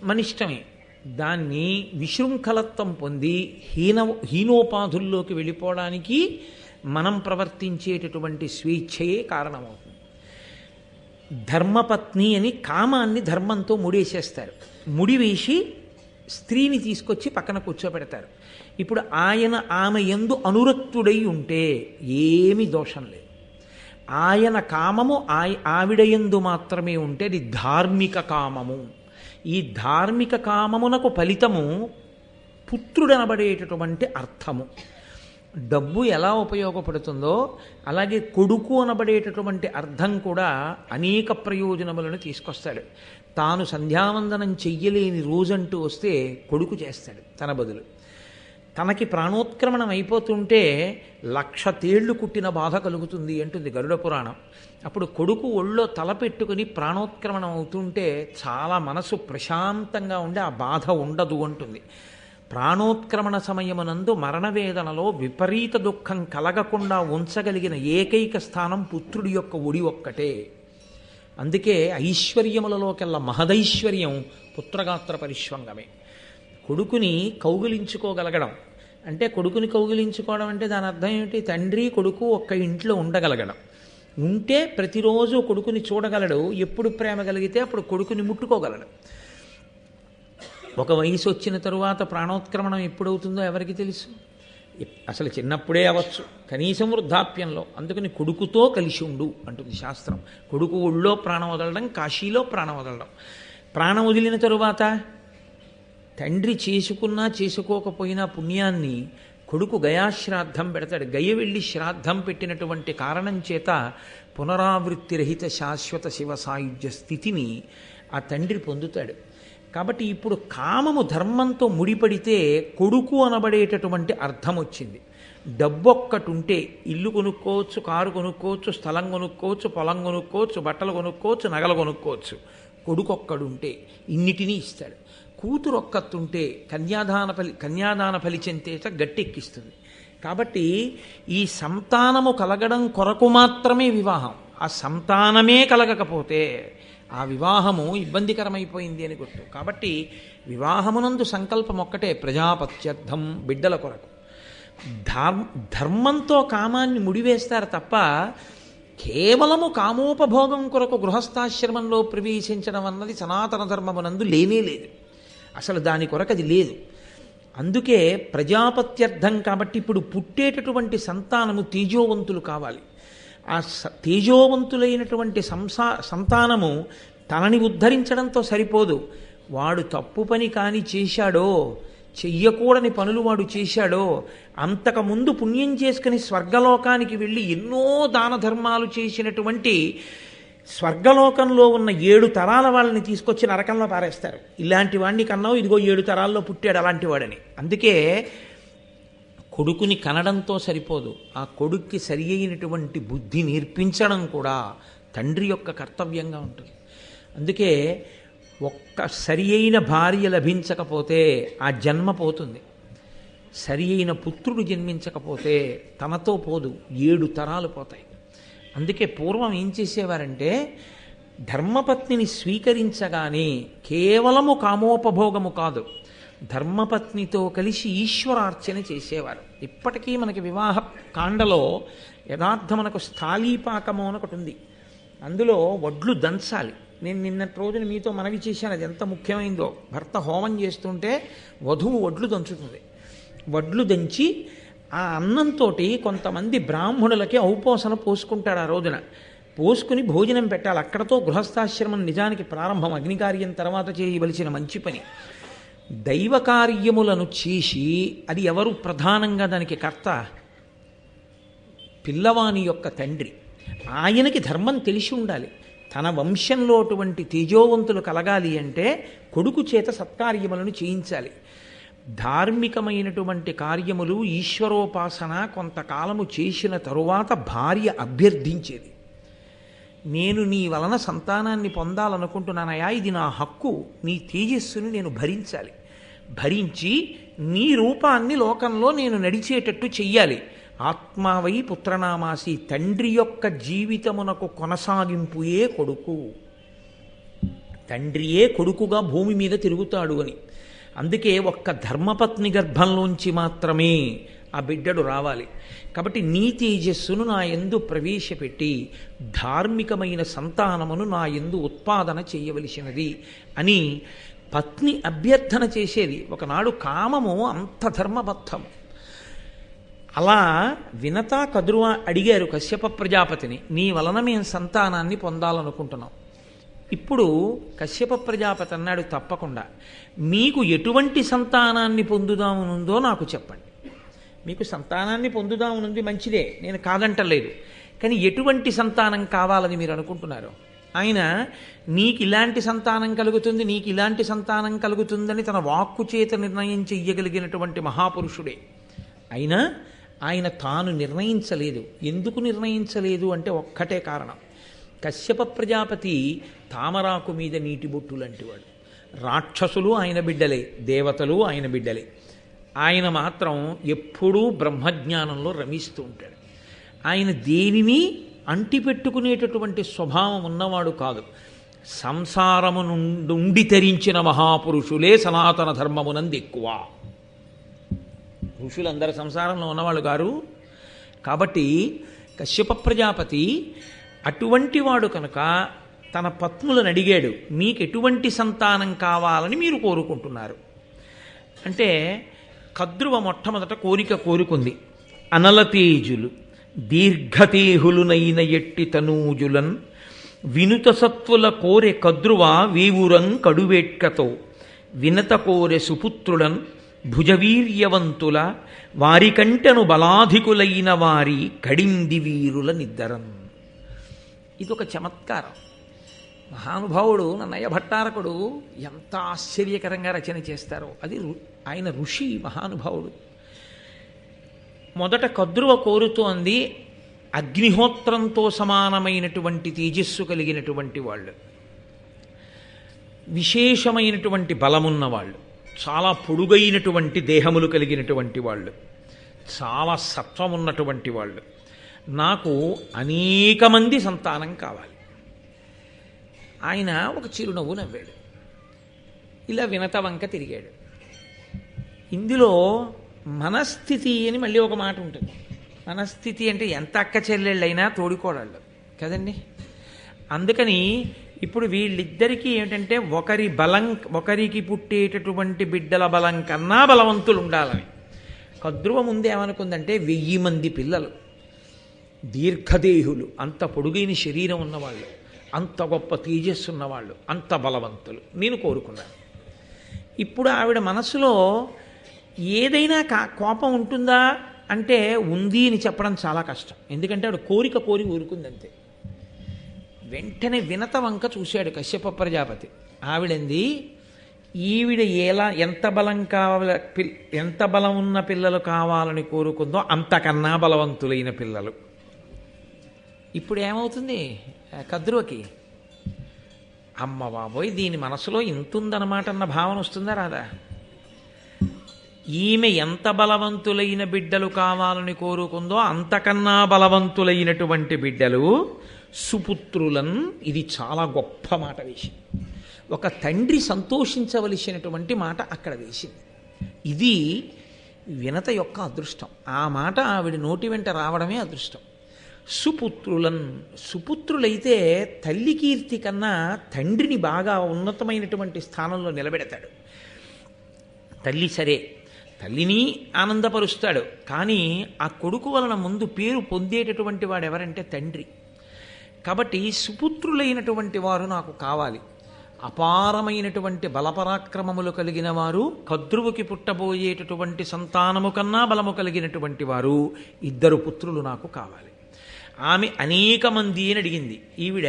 మనిష్టమే. దాన్ని విశృంఖలత్వం పొంది హీనోపాధుల్లోకి వెళ్ళిపోవడానికి మనం ప్రవర్తించేటటువంటి స్వేచ్ఛయే కారణమవుతుంది. ధర్మపత్ని అని కామాన్ని ధర్మంతో ముడేసేస్తారు. ముడివేసి స్త్రీని తీసుకొచ్చి పక్కన కూర్చోబెడతారు. ఇప్పుడు ఆయన ఆమె యందు అనురక్తుడై ఉంటే ఏమీ దోషం లేదు. ఆయన కామము ఆవిడయందు మాత్రమే ఉంటే అది ధార్మిక కామము. ఈ ధార్మిక కామమునకు ఫలితము పుత్రుడనబడేటటువంటి అర్థము. డబ్బు ఎలా ఉపయోగపడుతుందో అలాగే కొడుకు అనబడేటటువంటి అర్థం కూడా అనేక ప్రయోజనములను తీసుకొస్తాడు. తాను సంధ్యావందనం చెయ్యలేని రోజంటూ వస్తే కొడుకు చేస్తాడు తన బదులు. తనకి ప్రాణోత్క్రమణం అయిపోతుంటే 1,00,000 తేళ్లు కుట్టిన బాధ కలుగుతుంది అంటుంది గరుడ పురాణం. అప్పుడు కొడుకు ఒళ్ళో తలపెట్టుకుని ప్రాణోత్క్రమణం అవుతుంటే చాలా మనసు ప్రశాంతంగా ఉండి ఆ బాధ ఉండదు అంటుంది. ప్రాణోత్క్రమణ సమయమునందు మరణవేదనలో విపరీత దుఃఖం కలగకుండా ఉంచగలిగిన ఏకైక స్థానం పుత్రుడి యొక్క ఒడి ఒక్కటే. అందుకే ఐశ్వర్యములలోకెల్లా మహదైశ్వర్యం పుత్రగాత్ర పరిష్వంగమే. కొడుకుని కౌగిలించుకోగలగడం అంటే, కొడుకుని కౌగిలించుకోవడం అంటే దాని అర్థం ఏమిటి? తండ్రి కొడుకు ఒక్క ఇంట్లో ఉండగలగడం. ఉంటే ప్రతిరోజు కొడుకుని చూడగలడు. ఎప్పుడు ప్రేమ కలిగితే అప్పుడు కొడుకుని ముట్టుకోగలడు. ఒక వయసు వచ్చిన తరువాత ప్రాణోత్క్రమణం ఎప్పుడవుతుందో ఎవరికి తెలుసు? అసలు చిన్నప్పుడే అవ్వచ్చు, కనీసం వృద్ధాప్యంలో. అందుకని కొడుకుతో కలిసి ఉండు అంటుంది శాస్త్రం. కొడుకు ఒళ్ళో ప్రాణం వదలడం, కాశీలో ప్రాణం వదలడం. ప్రాణం వదిలిన తరువాత తండ్రి చేసుకున్నా చేసుకోకపోయినా పుణ్యాన్ని కొడుకు గయాశ్రాద్ధం పెడతాడు. గయ వెళ్ళి శ్రాద్ధం పెట్టినటువంటి కారణం చేత పునరావృత్తి రహిత శాశ్వత శివ సాయుధ్య స్థితిని ఆ తండ్రి పొందుతాడు. కాబట్టి ఇప్పుడు కామము ధర్మంతో ముడిపడితే కొడుకు అనబడేటటువంటి అర్థం వచ్చింది. డబ్బొక్కటి ఉంటే ఇల్లు కొనుక్కోవచ్చు, కారు కొనుక్కోవచ్చు, స్థలం కొనుక్కోవచ్చు, పొలం కొనుక్కోవచ్చు, బట్టలు కొనుక్కోవచ్చు, నగలు కొనుక్కోవచ్చు. కొడుకు ఒక్కడుంటే ఇన్నిటినీ ఇస్తాడు. కూతురు ఒక్కతుంటే కన్యాదాన ఫలిచెంతేట గట్టెక్కిస్తుంది. కాబట్టి ఈ సంతానము కలగడం కొరకు మాత్రమే వివాహం. ఆ సంతానమే కలగకపోతే ఆ వివాహము ఇబ్బందికరమైపోయింది అని గుర్తు. కాబట్టి వివాహమునందు సంకల్పం ఒక్కటే, ప్రజాపత్యర్థం, బిడ్డల కొరకు. ధర్మంతో కామాన్ని ముడివేస్తారు తప్ప కేవలము కామోపభోగం కొరకు గృహస్థాశ్రమంలో ప్రవేశించడం అన్నది సనాతన ధర్మమునందు లేనే లేదు. అసలు దాని కొరకు అది లేదు. అందుకే ప్రజాపత్యర్థం. కాబట్టి ఇప్పుడు పుట్టేటటువంటి సంతానము తేజోవంతులు కావాలి. ఆ తేజోవంతులైనటువంటి సంతానము తనని ఉద్ధరించడంతో సరిపోదు. వాడు తప్పు పని కాని చేశాడో, చెయ్యకూడని పనులు వాడు చేశాడో, అంతకుముందు పుణ్యం చేసుకుని స్వర్గలోకానికి వెళ్ళి ఎన్నో దాన ధర్మాలు చేసినటువంటి స్వర్గలోకంలో ఉన్న 7 తరాల వాళ్ళని తీసుకొచ్చి నరకంలో పారేస్తారు. ఇలాంటి వాడిని కన్నావు, ఇదిగో 7 తరాల్లో పుట్టాడు అలాంటి వాడని. అందుకే కొడుకుని కనడంతో సరిపోదు, ఆ కొడుక్కి సరి అయినటువంటి బుద్ధి నేర్పించడం కూడా తండ్రి యొక్క కర్తవ్యంగా ఉంటుంది. అందుకే ఒక్క సరి అయిన భార్య లభించకపోతే ఆ జన్మ పోతుంది. సరి అయిన పుత్రుడు జన్మించకపోతే తనతో పోదు, 7 తరాలు పోతాయి. అందుకే పూర్వం ఏం చేసేవారంటే, ధర్మపత్నిని స్వీకరించగానే కేవలము కామోపభోగము కాదు, ధర్మపత్నితో కలిసి ఈశ్వరార్చన చేసేవారు. ఇప్పటికీ మనకి వివాహ కాండలో యథార్థమునకు స్థాళీపాకము అని ఒకటి ఉంది. అందులో వడ్లు దంచాలి. నేను నిన్నటి రోజున మీతో మనవి చేశాను, అది ఎంత ముఖ్యమైందో. భర్త హోమం చేస్తుంటే వధువు వడ్లు దంచుతుంది. వడ్లు దంచి ఆ అన్నంతో కొంతమంది బ్రాహ్మణులకి ఔపోసన పోసుకుంటాడు. ఆ రోజున పోసుకుని భోజనం పెట్టాలి. అక్కడతో గృహస్థాశ్రమం నిజానికి ప్రారంభం. అగ్నికార్యం తర్వాత చేయవలసిన మంచి పని. దైవ కార్యములను చేసి అది ఎవరు ప్రధానంగా దానికి కర్త? పిల్లవాని యొక్క తండ్రి. ఆయనకి ధర్మం తెలిసి ఉండాలి. తన వంశంలో అటువంటి తేజోవంతులు కలగాలి అంటే కొడుకు చేత సత్కార్యములను చేయించాలి. ధార్మికమైనటువంటి కార్యములు, ఈశ్వరోపాసన కొంతకాలము చేసిన తరువాత భార్య అభ్యర్థించేది. నేను నీ వలన సంతానాన్ని పొందాలనుకుంటున్నానయా, ఇది నా హక్కు, నీ తేజస్సుని నేను భరించాలి, భరించి నీ రూపాన్ని లోకంలో నేను నడిచేటట్టు చెయ్యాలి. ఆత్మావై పుత్రనామాసి, తండ్రి యొక్క జీవితమునకు కొనసాగింపుయే కొడుకు. తండ్రియే కొడుకుగా భూమి మీద తిరుగుతాడు అని. అందుకే ఒక్క ధర్మపత్ని గర్భంలోంచి మాత్రమే ఆ బిడ్డడు రావాలి. కాబట్టి నీ తేజస్సును నా యందు ప్రవేశపెట్టి ధార్మికమైన సంతానమును నా యందు ఉత్పాదన చేయవలసినది అని పత్ని అభ్యర్థన చేసేది. ఒకనాడు కామము అంత ధర్మబద్ధము. అలా వినత కదురువ అడిగారు కశ్యప ప్రజాపతిని, నీ వలన మేము సంతానాన్ని పొందాలనుకుంటున్నాం. ఇప్పుడు కశ్యప ప్రజాపతి అన్నాడు, తప్పకుండా మీకు ఎటువంటి సంతానాన్ని పొందుదామనుందో నాకు చెప్పండి. మీకు సంతానాన్ని పొందుదామనుంది మంచిదే, నేను కాదంటలేదు, కానీ ఎటువంటి సంతానం కావాలని మీరు అనుకుంటున్నారు? ఆయన నీకు ఇలాంటి సంతానం కలుగుతుంది, నీకు ఇలాంటి సంతానం కలుగుతుందని తన వాక్కు చేత నిర్ణయం చెయ్యగలిగినటువంటి మహాపురుషుడే. అయినా ఆయన తాను నిర్ణయించలేదు. ఎందుకు నిర్ణయించలేదు అంటే ఒక్కటే కారణం. కశ్యప ప్రజాపతి తామరాకు మీద నీటి బొట్టు లాంటివాడు. రాక్షసులు ఆయన బిడ్డలే, దేవతలు ఆయన బిడ్డలే. ఆయన మాత్రం ఎప్పుడూ బ్రహ్మజ్ఞానంలో రమిస్తూ ఉంటాడు. ఆయన దేనిని అంటిపెట్టుకునేటటువంటి స్వభావం ఉన్నవాడు కాదు. సంసారము నుండి తరించిన మహాపురుషులే సనాతన ధర్మమునందు ఎక్కువ. ఋషులందరూ సంసారంలో ఉన్నవాళ్ళు గారు. కాబట్టి కశ్యప ప్రజాపతి అటువంటి వాడు కనుక తన పత్నులను అడిగాడు, మీకు ఎటువంటి సంతానం కావాలని మీరు కోరుకుంటున్నారు అంటే, కద్రువ మొట్టమొదట కోరుకుంది. అనలతేజులు దీర్ఘతేహులునైన ఎట్టి తనూజులన్ వినుత సత్వుల కోరె కద్రువ వేవురం కడువేట్కతో వినత కోరె సుపుత్రులన్ భుజవీర్యవంతుల వారికంటను బలాధికులైన వారి కడింది వీరుల నిద్దరం. ఇదొక చమత్కారం. మహానుభావుడు నన్నయ్య భట్టారకుడు ఎంత ఆశ్చర్యకరంగా రచన చేస్తారో. అది ఆయన ఋషి మహానుభావుడు. మొదట కద్రువ కోరుతోంది అగ్నిహోత్రంతో సమానమైనటువంటి తేజస్సు కలిగినటువంటి వాళ్ళు, విశేషమైనటువంటి బలమున్న వాళ్ళు, చాలా పొడుగైనటువంటి దేహములు కలిగినటువంటి వాళ్ళు, చాలా సత్వం ఉన్నటువంటి వాళ్ళు. నాకు అనేక మంది సంతానం కావాలి. ఆయన ఒక చిరునవ్వు నవ్వాడు. ఇలా వినత వంక తిరిగాడు. ఇందులో మనస్థితి అని మళ్ళీ ఒక మాట ఉంటుంది. మనస్థితి అంటే ఎంత అక్క చెల్లెళ్ళైనా తోడికోడళ్ళు కదండి. అందుకని ఇప్పుడు వీళ్ళిద్దరికీ ఏమిటంటే ఒకరికి పుట్టేటటువంటి బిడ్డల బలం కన్నా బలవంతులు ఉండాలని. కద్రువ ముందేమనుకుందంటే 1000 మంది పిల్లలు, దీర్ఘదేహులు, అంత పొడుగైన శరీరం ఉన్నవాళ్ళు, అంత గొప్ప తేజస్సు ఉన్నవాళ్ళు, అంత బలవంతులు నేను కోరుకున్నాను. ఇప్పుడు ఆవిడ మనసులో ఏదైనా కోపం ఉంటుందా అంటే ఉంది అని చెప్పడం చాలా కష్టం. ఎందుకంటే ఆవిడ కోరి ఊరుకుందంతే. వెంటనే వినత వంక చూశాడు కశ్యప ప్రజాపతి. ఆవిడంది, ఈవిడ ఎంత బలం ఉన్న పిల్లలు కావాలని కోరుకుందో అంతకన్నా బలవంతులైన పిల్లలు. ఇప్పుడు ఏమవుతుంది కద్రువకి? అమ్మ బాబోయ్, దీని మనసులో ఇంతుందన్నమాట అన్న భావన వస్తుందా రాదా? ఈమె ఎంత బలవంతులైన బిడ్డలు కావాలని కోరుకుందో అంతకన్నా బలవంతులైనటువంటి బిడ్డలు సుపుత్రులన్. ఇది చాలా గొప్ప మాట వేసింది. ఒక తండ్రి సంతోషించవలసినటువంటి మాట అక్కడ వేసింది. ఇది వినత యొక్క అదృష్టం. ఆ మాట ఆవిడ నోటి వెంట రావడమే అదృష్టం. సుపుత్రులన్, సుపుత్రులైతే తల్లి కీర్తి కన్నా తండ్రిని బాగా ఉన్నతమైనటువంటి స్థానంలో నిలబెడతాడు. తల్లి సరే, తల్లిని ఆనందపరుస్తాడు, కానీ ఆ కొడుకు వలన ముందు పేరు పొందేటటువంటి వాడు ఎవరంటే తండ్రి. కాబట్టి సుపుత్రులైనటువంటి వారు నాకు కావాలి. అపారమైనటువంటి బలపరాక్రమములు కలిగిన వారు, కద్రువుకి పుట్టబోయేటటువంటి సంతానము కన్నా బలము కలిగినటువంటి వారు 2 పుత్రులు నాకు కావాలి. ఆమె అనేక మంది అని అడిగింది, ఈవిడ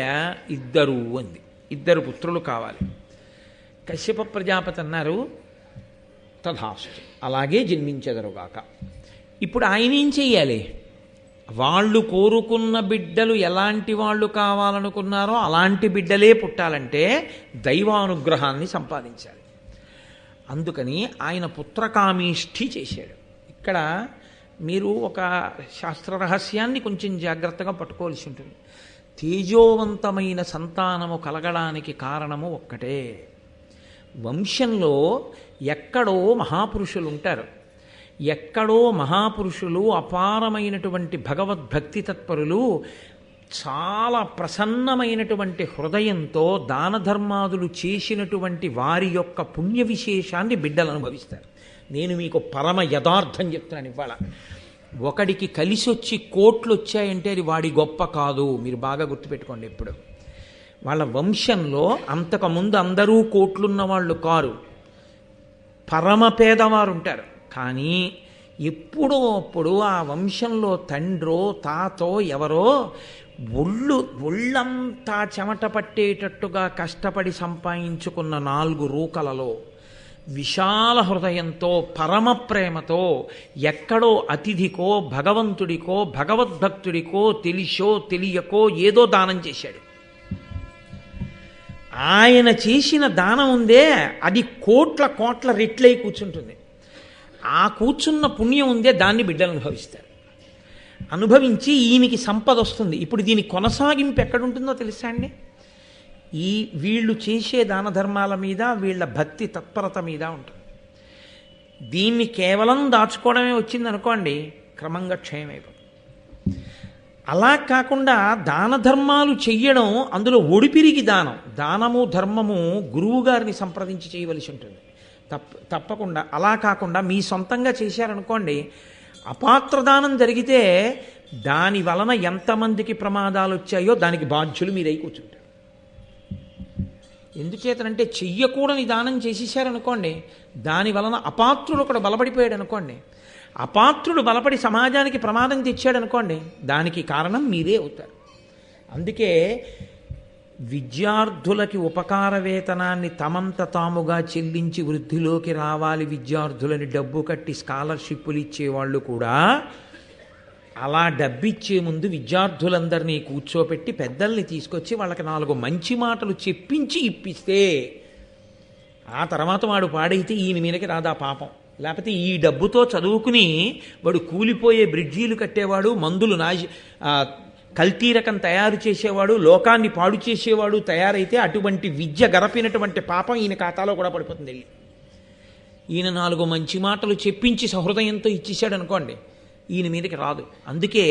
2 అంది. 2 పుత్రులు కావాలి. కశ్యప ప్రజాపతి అన్నారు, తథాస్తు, అలాగే జన్మించెదరుగాక. ఇప్పుడు ఆయన ఏం చెయ్యాలి? వాళ్ళు కోరుకున్న బిడ్డలు ఎలాంటి వాళ్ళు కావాలనుకున్నారో అలాంటి బిడ్డలే పుట్టాలంటే దైవానుగ్రహాన్ని సంపాదించాలి. అందుకని ఆయన పుత్రకామేష్ఠి చేశాడు. ఇక్కడ మీరు ఒక శాస్త్ర రహస్యాన్ని కొంచెం జాగ్రత్తగా పట్టుకోవాల్సి ఉంటుంది. తేజోవంతమైన సంతానము కలగడానికి కారణము ఒక్కటే. వంశంలో ఎక్కడో మహాపురుషులు ఉంటారు. ఎక్కడో మహాపురుషులు, అపారమైనటువంటి భగవద్భక్తి తత్పరులు, చాలా ప్రసన్నమైనటువంటి హృదయంతో దాన ధర్మాదులు చేసినటువంటి వారి యొక్క పుణ్య విశేషాన్ని బిడ్డలు అనుభవిస్తారు. నేను మీకు పరమ యథార్థం చెప్తున్నాను ఇవాళ. ఒకడికి కలిసి వచ్చి కోట్లు వచ్చాయంటే అది వాడి గొప్ప కాదు. మీరు బాగా గుర్తుపెట్టుకోండి. ఎప్పుడు వాళ్ళ వంశంలో అంతకుముందు అందరూ కోట్లున్న వాళ్ళు కారు, పరమ పేదవారు ఉంటారు. కానీ ఎప్పుడో అప్పుడు ఆ వంశంలో తండ్రో తాతో ఎవరో ఒళ్ళంతా చెమట పట్టేటట్టుగా కష్టపడి సంపాదించుకున్న 4 రూకలలో విశాల హృదయంతో పరమ ప్రేమతో ఎక్కడో అతిథికో భగవంతుడికో భగవద్భక్తుడికో తెలిసో తెలియకో ఏదో దానం చేశాడు. ఆయన చేసిన దానం ఉందే అది కోట్ల రెట్లై కూర్చుంటుంది. ఆ కూర్చున్న పుణ్యం ఉందే దాన్ని బిడ్డలు అనుభవిస్తారు. అనుభవించి ఈయనకి సంపద వస్తుంది. ఇప్పుడు దీని కొనసాగింపు ఎక్కడుంటుందో తెలుసా అండి? వీళ్ళు చేసే దాన ధర్మాల మీద వీళ్ళ భక్తి తత్పరత మీద ఉంటుంది. దీన్ని కేవలం దాచుకోవడమే వచ్చింది అనుకోండి, క్రమంగా క్షయమైపోతుంది. అలా కాకుండా దాన ధర్మాలు చెయ్యడం, అందులో ఒడిపిరిగి దానము ధర్మము గురువు గారిని సంప్రదించి చేయవలసి ఉంటుంది. తప్పకుండా. అలా కాకుండా మీ సొంతంగా చేశారనుకోండి, అపాత్రదానం జరిగితే దాని వలన ఎంతమందికి ప్రమాదాలు వచ్చాయో దానికి బాధ్యులు మీరై కూర్చుంటారు. ఎందుచేతనంటే చెయ్యకూడని దానం చేసేసారనుకోండి, దాని వలన అపాత్రుడు ఒకడు బలపడిపోయాడు అనుకోండి, అపాత్రుడు బలపడి సమాజానికి ప్రమాదం తెచ్చాడనుకోండి, దానికి కారణం మీరే అవుతారు. అందుకే విద్యార్థులకి ఉపకార వేతనాన్ని తమంత తాముగా చెల్లించి వృద్ధిలోకి రావాలి, విద్యార్థులని డబ్బు కట్టి స్కాలర్షిప్పులు ఇచ్చేవాళ్ళు కూడా అలా డబ్బిచ్చే ముందు విద్యార్థులందరినీ కూర్చోపెట్టి పెద్దల్ని తీసుకొచ్చి వాళ్ళకి 4 మంచి మాటలు చెప్పించి ఇప్పిస్తే ఆ తర్వాత వాడు పాడైతే ఈయన మీదకి రాదా పాపం. లేకపోతే ఈ డబ్బుతో చదువుకుని వాడు కూలిపోయే బ్రిడ్జీలు కట్టేవాడు, మందులు కల్తీ రకం తయారు చేసేవాడు, లోకాన్ని పాడు చేసేవాడు తయారైతే అటువంటి విద్య గరపినటువంటి పాపం ఈయన ఖాతాలో కూడా పడిపోతుంది. ఈయన 4 మంచి మాటలు చెప్పించి సహృదయంతో ఇచ్చేసాడు అనుకోండి, ఈయన మీదకి రాదు. అందుకే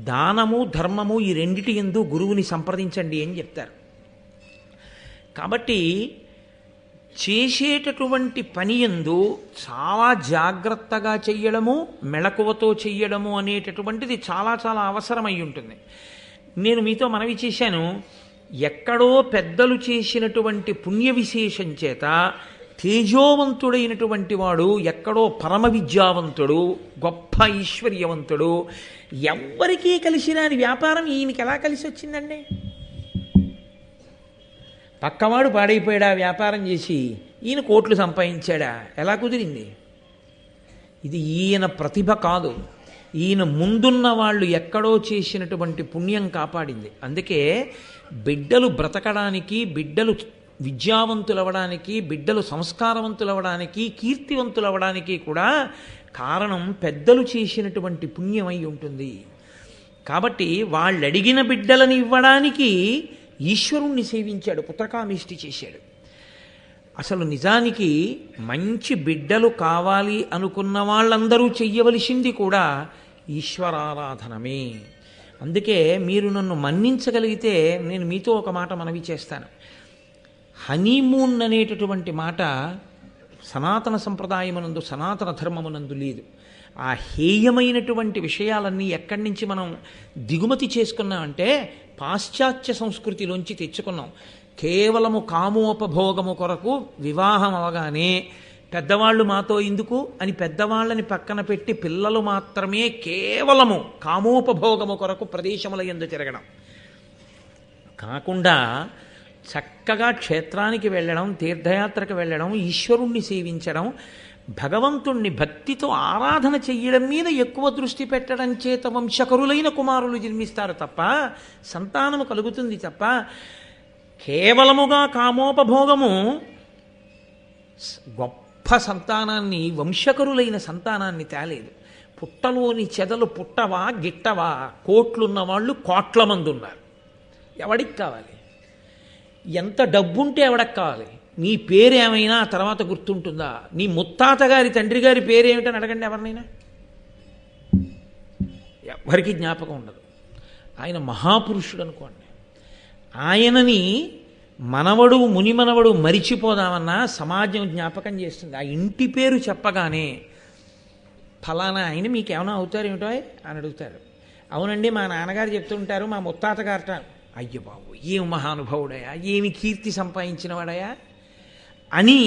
దానము ధర్మము ఈ రెండిటి యందు గురువుని సంప్రదించండి అని చెప్తారు. కాబట్టి చేసేటటువంటి పని యందు చాలా జాగ్రత్తగా చెయ్యడము, మెళకువతో చెయ్యడము అనేటటువంటిది చాలా చాలా అవసరమై ఉంటుంది. నేను మీతో మనవి చేశాను, ఎక్కడో పెద్దలు చేసినటువంటి పుణ్య విశేషం చేత తేజోవంతుడైనటువంటి వాడు, ఎక్కడో పరమ విద్యావంతుడు, గొప్ప ఐశ్వర్యవంతుడు, ఎవ్వరికీ కలిసి రాని వ్యాపారం ఈయనకి ఎలా కలిసి వచ్చిందండి? పక్కవాడు పాడైపోయాడా వ్యాపారం చేసి, ఈయన కోట్లు సంపాదించాడా? ఎలా కుదిరింది? ఇది ఈయన ప్రతిభ కాదు, ఈయన ముందున్న వాళ్ళు ఎక్కడో చేసినటువంటి పుణ్యం కాపాడింది. అందుకే బిడ్డలు బ్రతకడానికి, బిడ్డలు విద్యావంతులవడానికి, బిడ్డలు సంస్కారవంతులవడానికి, కీర్తివంతులవడానికి కూడా కారణం పెద్దలు చేసినటువంటి పుణ్యమై ఉంటుంది. కాబట్టి వాళ్ళు అడిగిన బిడ్డలను ఇవ్వడానికి ఈశ్వరుణ్ణి సేవించాడు, పుత్రకామిష్టి చేశాడు. అసలు నిజానికి మంచి బిడ్డలు కావాలి అనుకున్న వాళ్ళందరూ చెయ్యవలసింది కూడా ఈశ్వరారాధనమే. అందుకే మీరు నన్ను మన్నించగలిగితే నేను మీతో ఒక మాట మనవి చేస్తాను. హనీమూన్ అనేటటువంటి మాట సనాతన సంప్రదాయమునందు, సనాతన ధర్మమునందు లేదు. ఆ హేయమైనటువంటి విషయాలన్నీ ఎక్కడి నుంచి మనం దిగుమతి చేసుకున్నామంటే పాశ్చాత్య సంస్కృతిలోంచి తెచ్చుకున్నాం. కేవలము కామోపభోగము కొరకు వివాహం అవగానే పెద్దవాళ్ళు మాతో ఎందుకు అని పెద్దవాళ్ళని పక్కన పెట్టి పిల్లలు మాత్రమే కేవలము కామోపభోగము కొరకు ప్రదేశముల యందు తిరగడం కాకుండా చక్కగా క్షేత్రానికి వెళ్ళడం, తీర్థయాత్రకు వెళ్ళడం, ఈశ్వరుణ్ణి సేవించడం, భగవంతుణ్ణి భక్తితో ఆరాధన చెయ్యడం మీద ఎక్కువ దృష్టి పెట్టడం చేత వంశకరులైన కుమారులు జన్మిస్తారు తప్ప, సంతానము కలుగుతుంది తప్ప, కేవలముగా కామోపభోగము గొప్ప సంతానాన్ని, వంశకరులైన సంతానాన్ని తేలేదు. పుట్టలోని చెదలు పుట్టవా గిట్టవా? కోట్లున్న వాళ్ళు కోట్ల మంది ఉన్నారు. ఎవడికి కావాలి? ఎంత డబ్బుంటే ఎవడకి కావాలి? నీ పేరేమైనా తర్వాత గుర్తుంటుందా? నీ ముత్తాత గారి తండ్రి గారి పేరేమిటని అడగండి ఎవరినైనా, ఎవరికి జ్ఞాపకం ఉండదు. ఆయన మహాపురుషుడు అనుకోండి. ఆయనని మనవడు మునిమనవడు మరిచిపోదామన్నా సమాజం జ్ఞాపకం చేస్తుంది. ఆ ఇంటి పేరు చెప్పగానే ఫలానా ఆయన మీకేమైనా అవుతారేమిటో అని అడుగుతారు. అవునండి మా నాన్నగారు చెప్తుంటారు, మా ముత్తాత గారట. అయ్యో బాబు ఏం మహానుభావుడయా, ఏమి కీర్తి సంపాదించిన వాడయా అని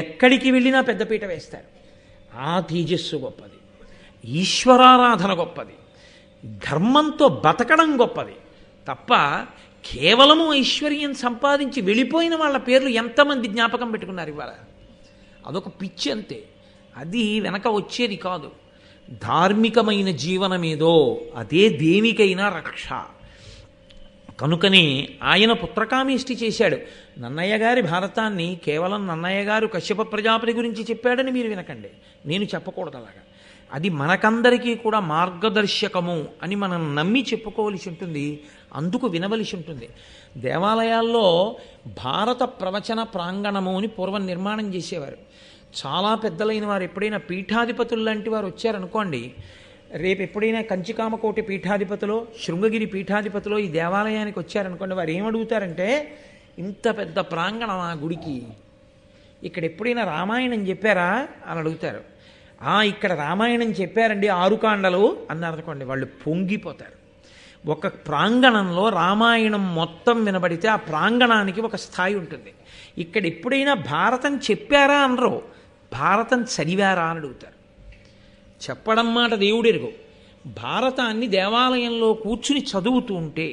ఎక్కడికి వెళ్ళినా పెద్దపీట వేస్తారు. ఆ తేజస్సు గొప్పది, ఈశ్వరారాధన గొప్పది, ధర్మంతో బతకడం గొప్పది తప్ప కేవలము ఐశ్వర్యం సంపాదించి వెళ్ళిపోయిన వాళ్ళ పేర్లు ఎంతమంది జ్ఞాపకం పెట్టుకున్నారు ఇవాళ. అదొక పిచ్చి అంతే, అది వెనక వచ్చేది కాదు. ధార్మికమైన జీవనమేదో అదే దేనికైనా రక్ష. కనుకనే ఆయన పుత్రకామేష్టి చేశాడు. నన్నయ్య గారి భారతాన్ని కేవలం నన్నయ్య గారు కశ్యప ప్రజాపతి గురించి చెప్పాడని మీరు వినకండి, నేను చెప్పకూడదు అలాగా. అది మనకందరికీ కూడా మార్గదర్శకము అని మనం నమ్మి చెప్పుకోవలసి ఉంటుంది, అందుకు వినవలసి ఉంటుంది. దేవాలయాల్లో భారత ప్రవచన ప్రాంగణము అని పూర్వం నిర్మాణం చేసేవారు. చాలా పెద్దలైన వారు ఎప్పుడైనా పీఠాధిపతులు లాంటి వారు వచ్చారనుకోండి, రేపు ఎప్పుడైనా కంచికామకోటి పీఠాధిపతిలో శృంగగిరి పీఠాధిపతిలో ఈ దేవాలయానికి వచ్చారనుకోండి, వారు ఏమడుగుతారంటే, ఇంత పెద్ద ప్రాంగణం ఆ గుడికి, ఇక్కడ ఎప్పుడైనా రామాయణం చెప్పారా అని అడుగుతారు. ఇక్కడ రామాయణం చెప్పారండి 6 కాండలు అన్నారు అనుకోండి, వాళ్ళు పొంగిపోతారు. ఒక ప్రాంగణంలో రామాయణం మొత్తం వినబడితే ఆ ప్రాంగణానికి ఒక స్థాయి ఉంటుంది. ఇక్కడ ఎప్పుడైనా భారతం చెప్పారా అనరు, భారతం చదివారా అని అడుగుతారు. చెప్పడం మాట దేవుడెరుగు. భారతాన్ని దేవాలయంలో కూర్చుని చదువుతూ ఉంటే,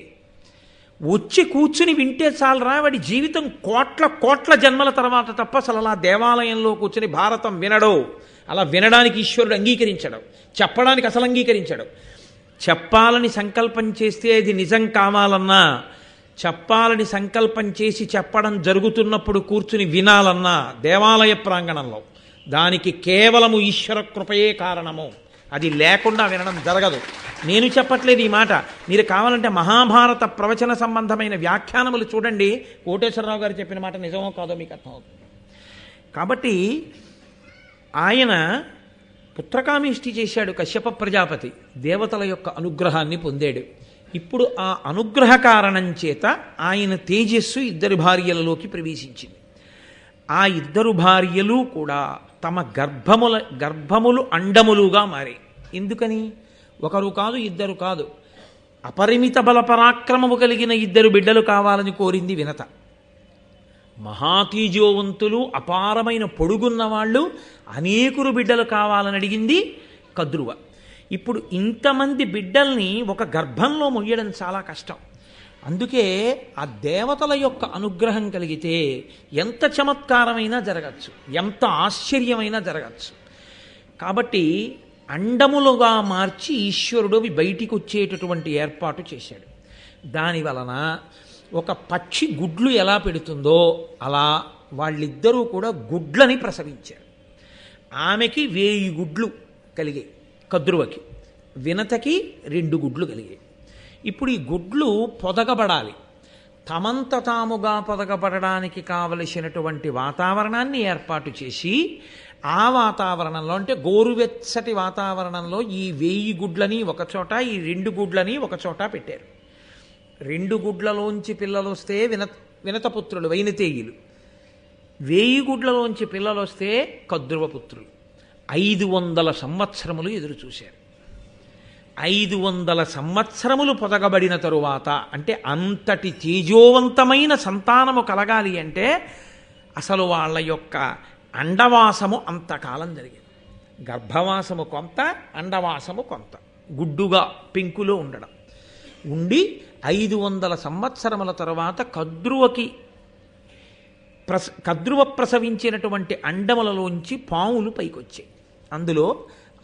వచ్చి కూర్చుని వింటే చాలరా, వాడి జీవితం కోట్ల జన్మల తర్వాత తప్ప అసలు అలా దేవాలయంలో కూర్చుని భారతం వినడు. అలా వినడానికి ఈశ్వరుడు అంగీకరించడు, చెప్పడానికి అసలు అంగీకరించడు. చెప్పాలని సంకల్పం చేస్తే అది నిజం కావాలన్నా, చెప్పాలని సంకల్పం చేసి చెప్పడం జరుగుతున్నప్పుడు కూర్చుని వినాలన్నా దేవాలయ ప్రాంగణంలో దానికి కేవలము ఈశ్వర కృపయే కారణము. అది లేకుండా వినడం జరగదు. నేను చెప్పట్లేదు ఈ మాట, మీరు కావాలంటే మహాభారత ప్రవచన సంబంధమైన వ్యాఖ్యానములు చూడండి. కోటేశ్వరరావు గారు చెప్పిన మాట నిజమో కాదో మీకు అర్థమవుతుంది. కాబట్టి ఆయన పుత్రకామేష్టి చేశాడు కశ్యప ప్రజాపతి, దేవతల యొక్క అనుగ్రహాన్ని పొందాడు. ఇప్పుడు ఆ అనుగ్రహ కారణం చేత ఆయన తేజస్సు 2 భార్యలలోకి ప్రవేశించింది. ఆ 2 భార్యలు కూడా తమ గర్భములు అండములుగా మారాయి. ఎందుకని? ఒకరు కాదు, 2 కాదు, అపరిమిత బల పరాక్రమము కలిగిన 2 బిడ్డలు కావాలని కోరింది వినత. మహాతీజోవంతులు, అపారమైన పొడుగున్న వాళ్ళు, అనేకులు బిడ్డలు కావాలని అడిగింది కద్రువ. ఇప్పుడు ఇంతమంది బిడ్డల్ని ఒక గర్భంలో మొయ్యడం చాలా కష్టం. అందుకే ఆ దేవతల యొక్క అనుగ్రహం కలిగితే ఎంత చమత్కారమైనా జరగచ్చు, ఎంత ఆశ్చర్యమైనా జరగచ్చు. కాబట్టి అండములుగా మార్చి ఈశ్వరుడు అవి బయటికి వచ్చేటటువంటి ఏర్పాటు చేశాడు. దానివలన ఒక పక్షి గుడ్లు ఎలా పెడుతుందో అలా వాళ్ళిద్దరూ కూడా గుడ్లని ప్రసవించారు. ఆమెకి 1000 గుడ్లు కలిగాయి కద్రువకి, వినతకి 2 గుడ్లు కలిగాయి. ఇప్పుడు ఈ గుడ్లు పొదగబడాలి. తమంత తాముగా పొదగబడడానికి కావలసినటువంటి వాతావరణాన్ని ఏర్పాటు చేసి, ఆ వాతావరణంలో అంటే గోరువెచ్చటి వాతావరణంలో ఈ 1000 గుడ్లని ఒకచోట, ఈ 2 గుడ్లని ఒకచోట పెట్టారు. 2 గుడ్లలోంచి పిల్లలు వస్తే వినతపుత్రులు వైనతేయులు, 1000 గుడ్లలోంచి పిల్లలు వస్తే కద్రువపుత్రులు. 500 సంవత్సరములు ఎదురు చూశారు. 500 సంవత్సరములు పొదగబడిన తరువాత, అంటే అంతటి తేజోవంతమైన సంతానము కలగాలి అంటే అసలు వాళ్ళ యొక్క అండవాసము అంతకాలం జరిగింది. గర్భవాసము కొంత, అండవాసము కొంత, గుడ్డుగా పెంకులో ఉండడం ఉండి 500 సంవత్సరముల తర్వాత కద్రువ ప్రసవించినటువంటి అండములలోంచి పాములు పైకొచ్చాయి. అందులో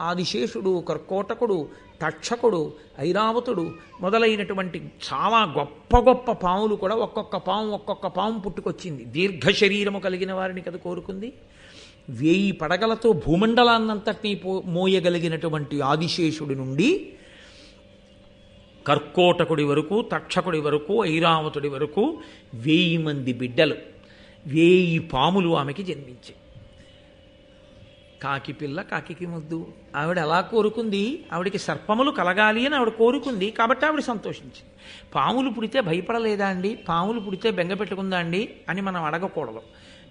ఆదిశేషుడు, కర్కోటకుడు, తక్షకుడు, ఐరావతుడు మొదలైనటువంటి చాలా గొప్ప గొప్ప పాములు కూడా ఒక్కొక్క పాము పుట్టుకొచ్చింది. దీర్ఘ శరీరము కలిగిన వారిని కదా కోరుకుంది. 1000 పడగలతో భూమండలాన్నంతటినీ మోయగలిగినటువంటి ఆదిశేషుడి నుండి కర్కోటకుడి వరకు, తక్షకుడి వరకు, ఐరావతుడి వరకు 1000 మంది బిడ్డలు, 1000 పాములు ఆమెకి జన్మించాయి. కాకి పిల్ల కాకికి ముద్దు. ఆవిడ ఎలా కోరుకుంది? ఆవిడికి సర్పములు కలగాలి అని ఆవిడ కోరుకుంది, కాబట్టి ఆవిడ సంతోషించింది. పాములు పుడితే భయపడలేదా అండి, పాములు పుడితే బెంగ పెట్టుకుందా అండి అని మనం అడగకూడదు.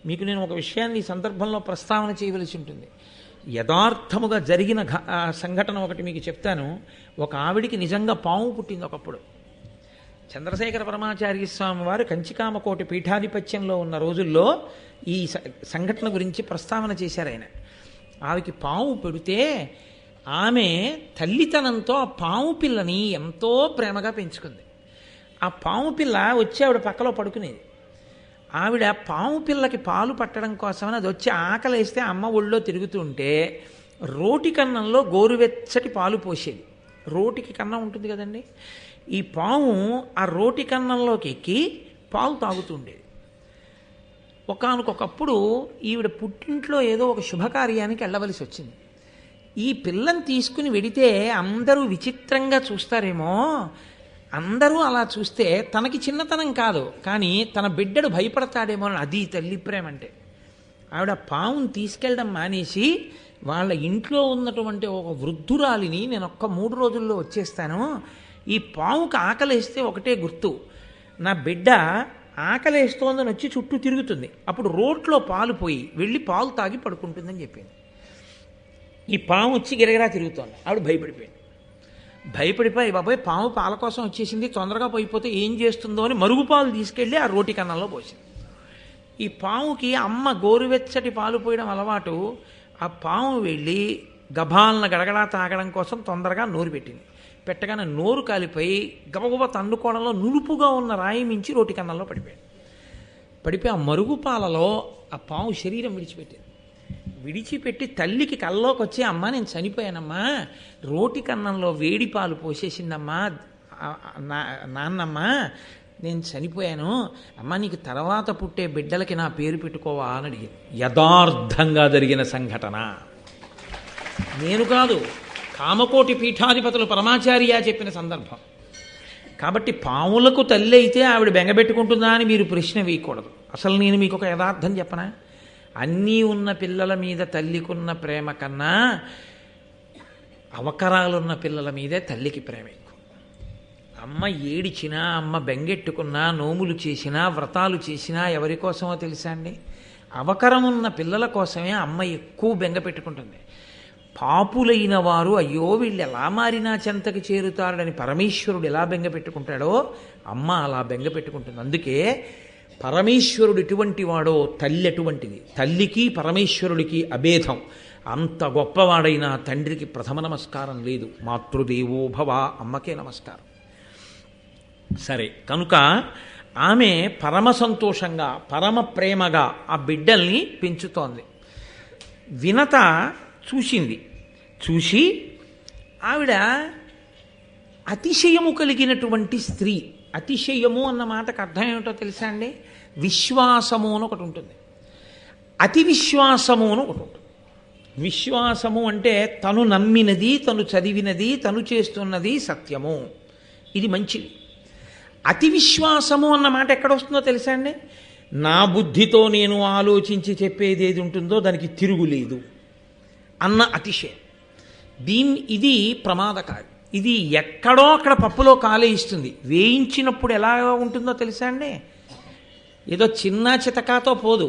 మీకు నేను ఒక విషయాన్ని ఈ సందర్భంలో ప్రస్తావన చేయవలసి ఉంటుంది. యథార్థముగా జరిగిన సంఘటన ఒకటి మీకు చెప్తాను. ఒక ఆవిడికి నిజంగా పాము పుట్టింది ఒకప్పుడు. చంద్రశేఖర పరమాచార్య స్వామి వారు కంచికామకోటి పీఠాధిపత్యంలో ఉన్న రోజుల్లో ఈ సంఘటన గురించి ప్రస్తావన చేశారు ఆయన. ఆమెకి పాము పెడితే ఆమె తల్లితనంతో ఆ పాము పిల్లని ఎంతో ప్రేమగా పెంచుకుంది. ఆ పాము పిల్ల వచ్చి ఆవిడ పక్కలో పడుకునేది. ఆవిడ పాము పిల్లకి పాలు పట్టడం కోసమని అది వచ్చి ఆకలేస్తే అమ్మ ఒళ్ళో తిరుగుతుంటే రోటి కన్నంలో గోరువెచ్చటి పాలు పోసేది. రోటికి కన్నం ఉంటుంది కదండి, ఈ పాము ఆ రోటి కన్నంలోకి ఎక్కి పాలు తాగుతుండేది. ఒకానొకప్పుడు ఈవిడ పుట్టింట్లో ఏదో ఒక శుభకార్యానికి వెళ్ళవలసి వచ్చింది. ఈ పిల్లని తీసుకుని వెడితే అందరూ విచిత్రంగా చూస్తారేమో, అందరూ అలా చూస్తే తనకి చిన్నతనం కాదు కానీ తన బిడ్డడు భయపడతాడేమో అని, అది తల్లి ప్రేమ అంటే. ఆవిడ పావును తీసుకెళ్ళడం మానేసి వాళ్ళ ఇంట్లో ఉన్నటువంటి ఒక వృద్ధురాలిని నేను 3 రోజుల్లో వచ్చేస్తాను, ఈ పావుకి ఆకలేస్తే ఒకటే గుర్తు, నా బిడ్డ ఆకలేస్తోందని వచ్చి చుట్టూ తిరుగుతుంది, అప్పుడు రోట్లో పాలు పోయి వెళ్ళి పాలు తాగి పడుకుంటుందని చెప్పింది. ఈ పాము వచ్చి గిరగిరా తిరుగుతోంది. ఆవిడ భయపడిపోయి బాబాయ్ పాము పాల కోసం వచ్చేసింది, తొందరగా పోయిపోతే ఏం చేస్తుందో అని మరుగు పాలు తీసుకెళ్ళి ఆ రోటి కన్నంలో పోసింది. ఈ పాముకి అమ్మ గోరువెచ్చటి పాలు పోయడం అలవాటు. ఆ పాము వెళ్ళి గభాలన గడగడా తాగడం కోసం తొందరగా నోరు పెట్టింది. పెట్టగానే నోరు కాలిపోయి గబగబ తండుకోవడంలో నులుపుగా ఉన్న రాయి మించి రోటి కన్నంలో పడిపోయి ఆ మరుగు పాలలో ఆ పాము శరీరం విడిచిపెట్టి తల్లికి కల్లోకి వచ్చి, అమ్మ నేను చనిపోయానమ్మా, రోటి కన్నంలో వేడి పాలు పోసేసిందమ్మా నాన్నమ్మ, నేను చనిపోయాను అమ్మ, నీకు తర్వాత పుట్టే బిడ్డలకి నా పేరు పెట్టుకోవా అని అడిగింది. యథార్థంగా జరిగిన సంఘటన, నేను కాదు, కామకోటి పీఠాధిపతులు పరమాచార్య చెప్పిన సందర్భం. కాబట్టి పాములకు తల్లి అయితే ఆవిడ బెంగబెట్టుకుంటుందా అని మీరు ప్రశ్న వేయకూడదు. అసలు నేను మీకు ఒక యథార్థం చెప్పనా, అన్నీ ఉన్న పిల్లల మీద తల్లికున్న ప్రేమ కన్నా అవకరాలున్న పిల్లల మీదే తల్లికి ప్రేమ ఎక్కువ. అమ్మ ఏడిచినా, అమ్మ బెంగెట్టుకున్నా, నోములు చేసినా, వ్రతాలు చేసినా ఎవరి కోసమో తెలుసా అండి? అవకరం ఉన్న పిల్లల కోసమే అమ్మ ఎక్కువ బెంగ పెట్టుకుంటుంది. పాపులైన వారు అయ్యో వీళ్ళు ఎలా మారినా చెంతకి చేరుతారని పరమేశ్వరుడు ఎలా బెంగ పెట్టుకుంటాడో అమ్మ అలా బెంగ పెట్టుకుంటుంది. అందుకే పరమేశ్వరుడు ఎటువంటి వాడో తల్లి అటువంటిది. తల్లికి పరమేశ్వరుడికి అభేదం. అంత గొప్పవాడైనా తండ్రికి ప్రథమ నమస్కారం లేదు. మాతృదేవో భవ, అమ్మకే నమస్కారం. సరే, కనుక ఆమె పరమ సంతోషంగా పరమ ప్రేమగా ఆ బిడ్డల్ని పెంచుతోంది. వినత చూసి ఆవిడ అతిశయము కలిగినటువంటి స్త్రీ. అతిశయము అన్న మాటకు అర్థం ఏమిటో తెలుసా అండి? విశ్వాసము అని ఒకటి ఉంటుంది, అతి విశ్వాసము అని ఒకటి ఉంటుంది. విశ్వాసము అంటే తను నమ్మినది, తను చదివినది, తను చేస్తున్నది సత్యము, ఇది మంచిది. అతి విశ్వాసము అన్న మాట ఎక్కడొస్తుందో తెలుసా అండి? నా బుద్ధితో నేను ఆలోచించి చెప్పేది ఏది ఉంటుందో దానికి తిరుగులేదు అన్న అతిశయం. ఇది ప్రమాదకారి. ఇది ఎక్కడో అక్కడ పప్పులో కాలేయిస్తుంది. వేయించినప్పుడు ఎలా ఉంటుందో తెలుసా అండి? ఏదో చిన్న చితకాతో పోదు,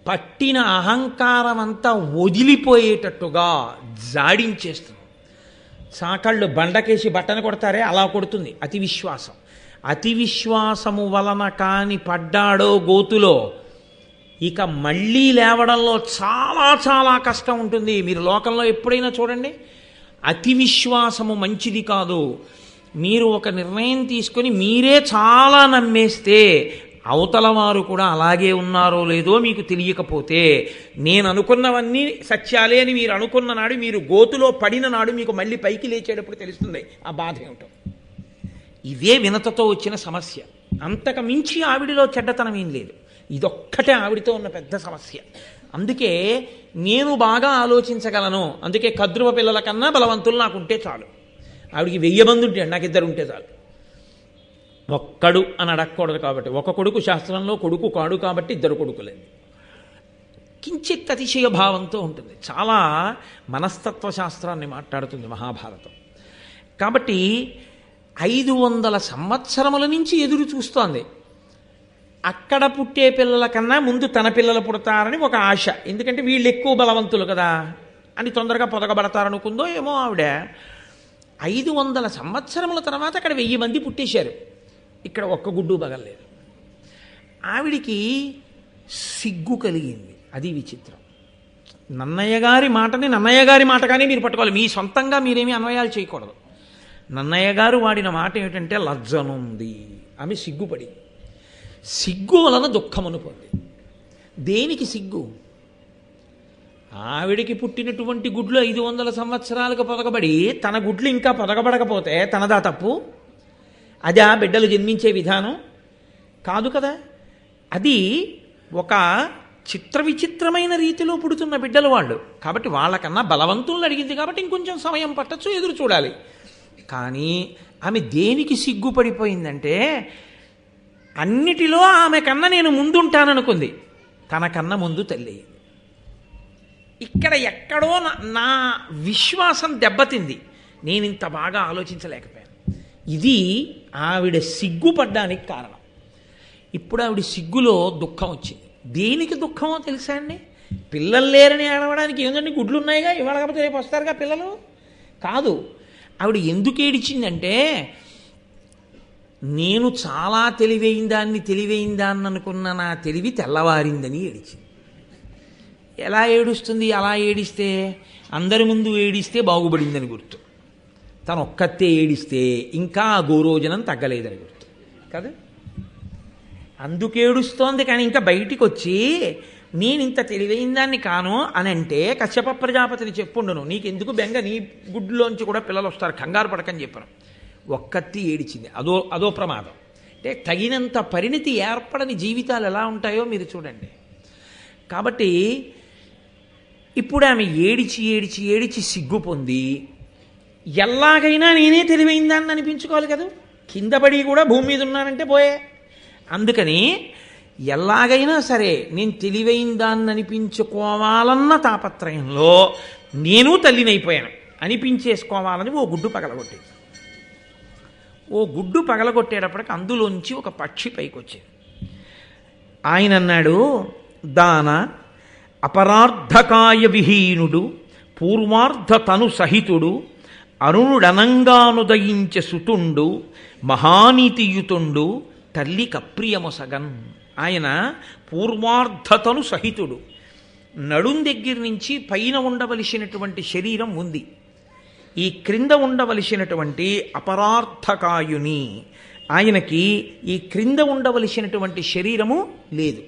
పట్టిన అహంకారం అంతా వదిలిపోయేటట్టుగా జాడించేస్తుంది. చాకళ్ళు బండకేసి బట్టను కొడతారే అలా కొడుతుంది అతి విశ్వాసం. అతి విశ్వాసము వలన కాని పడ్డాడో గోతులో ఇక మళ్ళీ లేవడంలో చాలా చాలా కష్టం ఉంటుంది. మీరు లోకంలో ఎప్పుడైనా చూడండి, అతి విశ్వాసము మంచిది కాదు. మీరు ఒక నిర్ణయం తీసుకొని మీరే చాలా నమ్మేస్తే అవతల వారు కూడా అలాగే ఉన్నారో లేదో మీకు తెలియకపోతే, నేను అనుకున్నవన్నీ సత్యాలే అని మీరు అనుకున్న నాడు, మీరు గోతులో పడిన నాడు మీకు మళ్ళీ పైకి లేచేటప్పుడు తెలుస్తుంది ఆ బాధ ఏమిటో. ఇదే వినతతో వచ్చిన సమస్య. అంతకు మించి ఆవిడిలో చెడ్డతనం ఏం లేదు. ఇదొక్కటే ఆవిడితో ఉన్న పెద్ద సమస్య. అందుకే నేను బాగా ఆలోచించగలను, అందుకే కద్రువ పిల్లల కన్నా బలవంతులు నాకుంటే చాలు. ఆవిడికి 1000 మంది ఉంటే నాకు 2 ఉంటే చాలు. ఒక్కడు అని అడగకూడదు కాబట్టి, ఒక కొడుకు శాస్త్రంలో కొడుకు కాడు కాబట్టి 2 కొడుకులేదు. కించిత్ అతిశయ భావంతో ఉంటుంది. చాలా మనస్తత్వ శాస్త్రాన్ని మాట్లాడుతుంది మహాభారతం. కాబట్టి 500 సంవత్సరముల నుంచి ఎదురు చూస్తోంది. అక్కడ పుట్టే పిల్లల కన్నా ముందు తన పిల్లలు పుడతారని ఒక ఆశ. ఎందుకంటే వీళ్ళు ఎక్కువ బలవంతులు కదా అని తొందరగా పొదగబడతారనుకుందో ఏమో ఆవిడ. 500 సంవత్సరముల తర్వాత అక్కడ 1000 మంది పుట్టేశారు. ఇక్కడ ఒక్క గుడ్డు పగలలేదు. ఆవిడికి సిగ్గు కలిగింది. అది విచిత్రం. నన్నయ్య గారి మాటని నన్నయ్య గారి మాటగానే మీరు పట్టుకోవాలి. మీ సొంతంగా మీరేమీ అన్వయాలు చేయకూడదు. నన్నయ్య గారు వాడిన మాట ఏమిటంటే లజ్జనుంది. ఆమె సిగ్గుపడి, సిగ్గు వలన దుఃఖమును పొంది. దేనికి సిగ్గు? ఆవిడికి పుట్టినటువంటి గుడ్లు 500 సంవత్సరాలకు పొదగబడి తన గుడ్లు ఇంకా పొదగబడకపోతే తనదా తప్పు? అది ఆ బిడ్డలు జన్మించే విధానం కాదు కదా. అది ఒక చిత్ర విచిత్రమైన రీతిలో పుడుతున్న బిడ్డలు వాళ్ళు. కాబట్టి వాళ్ళకన్నా బలవంతులను అడిగింది కాబట్టి ఇంకొంచెం సమయం పట్టచ్చు, ఎదురు చూడాలి. కానీ ఆమె దేనికి సిగ్గుపడిపోయిందంటే అన్నిటిలో ఆమె కన్నా నేను ముందుంటాననుకుంది. తనకన్నా ముందు తల్లి. ఇక్కడ ఎక్కడో నా విశ్వాసం దెబ్బతింది. నేను ఇంత బాగా ఆలోచించలేకపోయాను. ఇది ఆవిడ సిగ్గుపడ్డానికి కారణం. ఇప్పుడు ఆవిడ సిగ్గులో దుఃఖం వచ్చింది. దేనికి దుఃఖమో తెలుసా అండి? పిల్లలు లేరని ఏడవడానికి ఏంటంటే గుడ్లు ఉన్నాయిగా, ఇవాళ కాకపోతే రేపు వస్తారుగా పిల్లలు. కాదు, ఆవిడ ఎందుకు ఏడిచిందంటే నేను చాలా తెలివైందాన్ని అనుకున్న నా తెలివి తెల్లవారిందని ఏడిచింది. ఎలా ఏడుస్తుంది? అలా ఏడిస్తే అందరి ముందు ఏడిస్తే బాగుపడిందని గుర్తు. తను ఒక్కతే ఏడిస్తే ఇంకా ఆ గోరోజనం తగ్గలేదని గుర్తు కదా. అందుకేడుస్తోంది. కానీ ఇంకా బయటికి వచ్చి నేను ఇంత తెలివైందాన్ని కాను అని అంటే కశ్యప ప్రజాపతిని చెప్పుండును, నీకెందుకు బెంగ, నీ గుడ్లోంచి కూడా పిల్లలు వస్తారు, కంగారు పడకని చెప్పను. ఒక్కత్తి ఏడిచింది. అదో ప్రమాదం. అంటే తగినంత పరిణితి ఏర్పడని జీవితాలు ఎలా ఉంటాయో మీరు చూడండి. కాబట్టి ఇప్పుడు ఆమె ఏడిచి సిగ్గు పొంది ఎలాగైనా నేనే తెలివైందాన్ని అనిపించుకోవాలి కదా. కింద పడి కూడా భూమి మీద ఉన్నానంటే పోయే. అందుకని ఎలాగైనా సరే నేను తెలివైందాన్ని అనిపించుకోవాలన్న తాపత్రయంలో నేను తల్లినైపోయాను అనిపించేసుకోవాలని ఓ గుడ్డు పగలగొట్టేది. ఓ గుడ్డు పగలగొట్టేటప్పటికి అందులోంచి ఒక పక్షి పైకి వచ్చేది. ఆయన అన్నాడు, దాన అపరార్థకాయ విహీనుడు పూర్వార్ధ తను సహితుడు అరుణుడనంగానుదయించ సుతుండు మహానీతియుతుండు తల్లి కప్రియమొసగన్. ఆయన పూర్వార్ధతను సహితుడు. నడుం దగ్గర నుంచి పైన ఉండవలసినటువంటి శరీరం ఉంది, ఈ క్రింద ఉండవలసినటువంటి అపరార్థకాయుని. ఆయనకి ఈ క్రింద ఉండవలసినటువంటి శరీరము లేదు,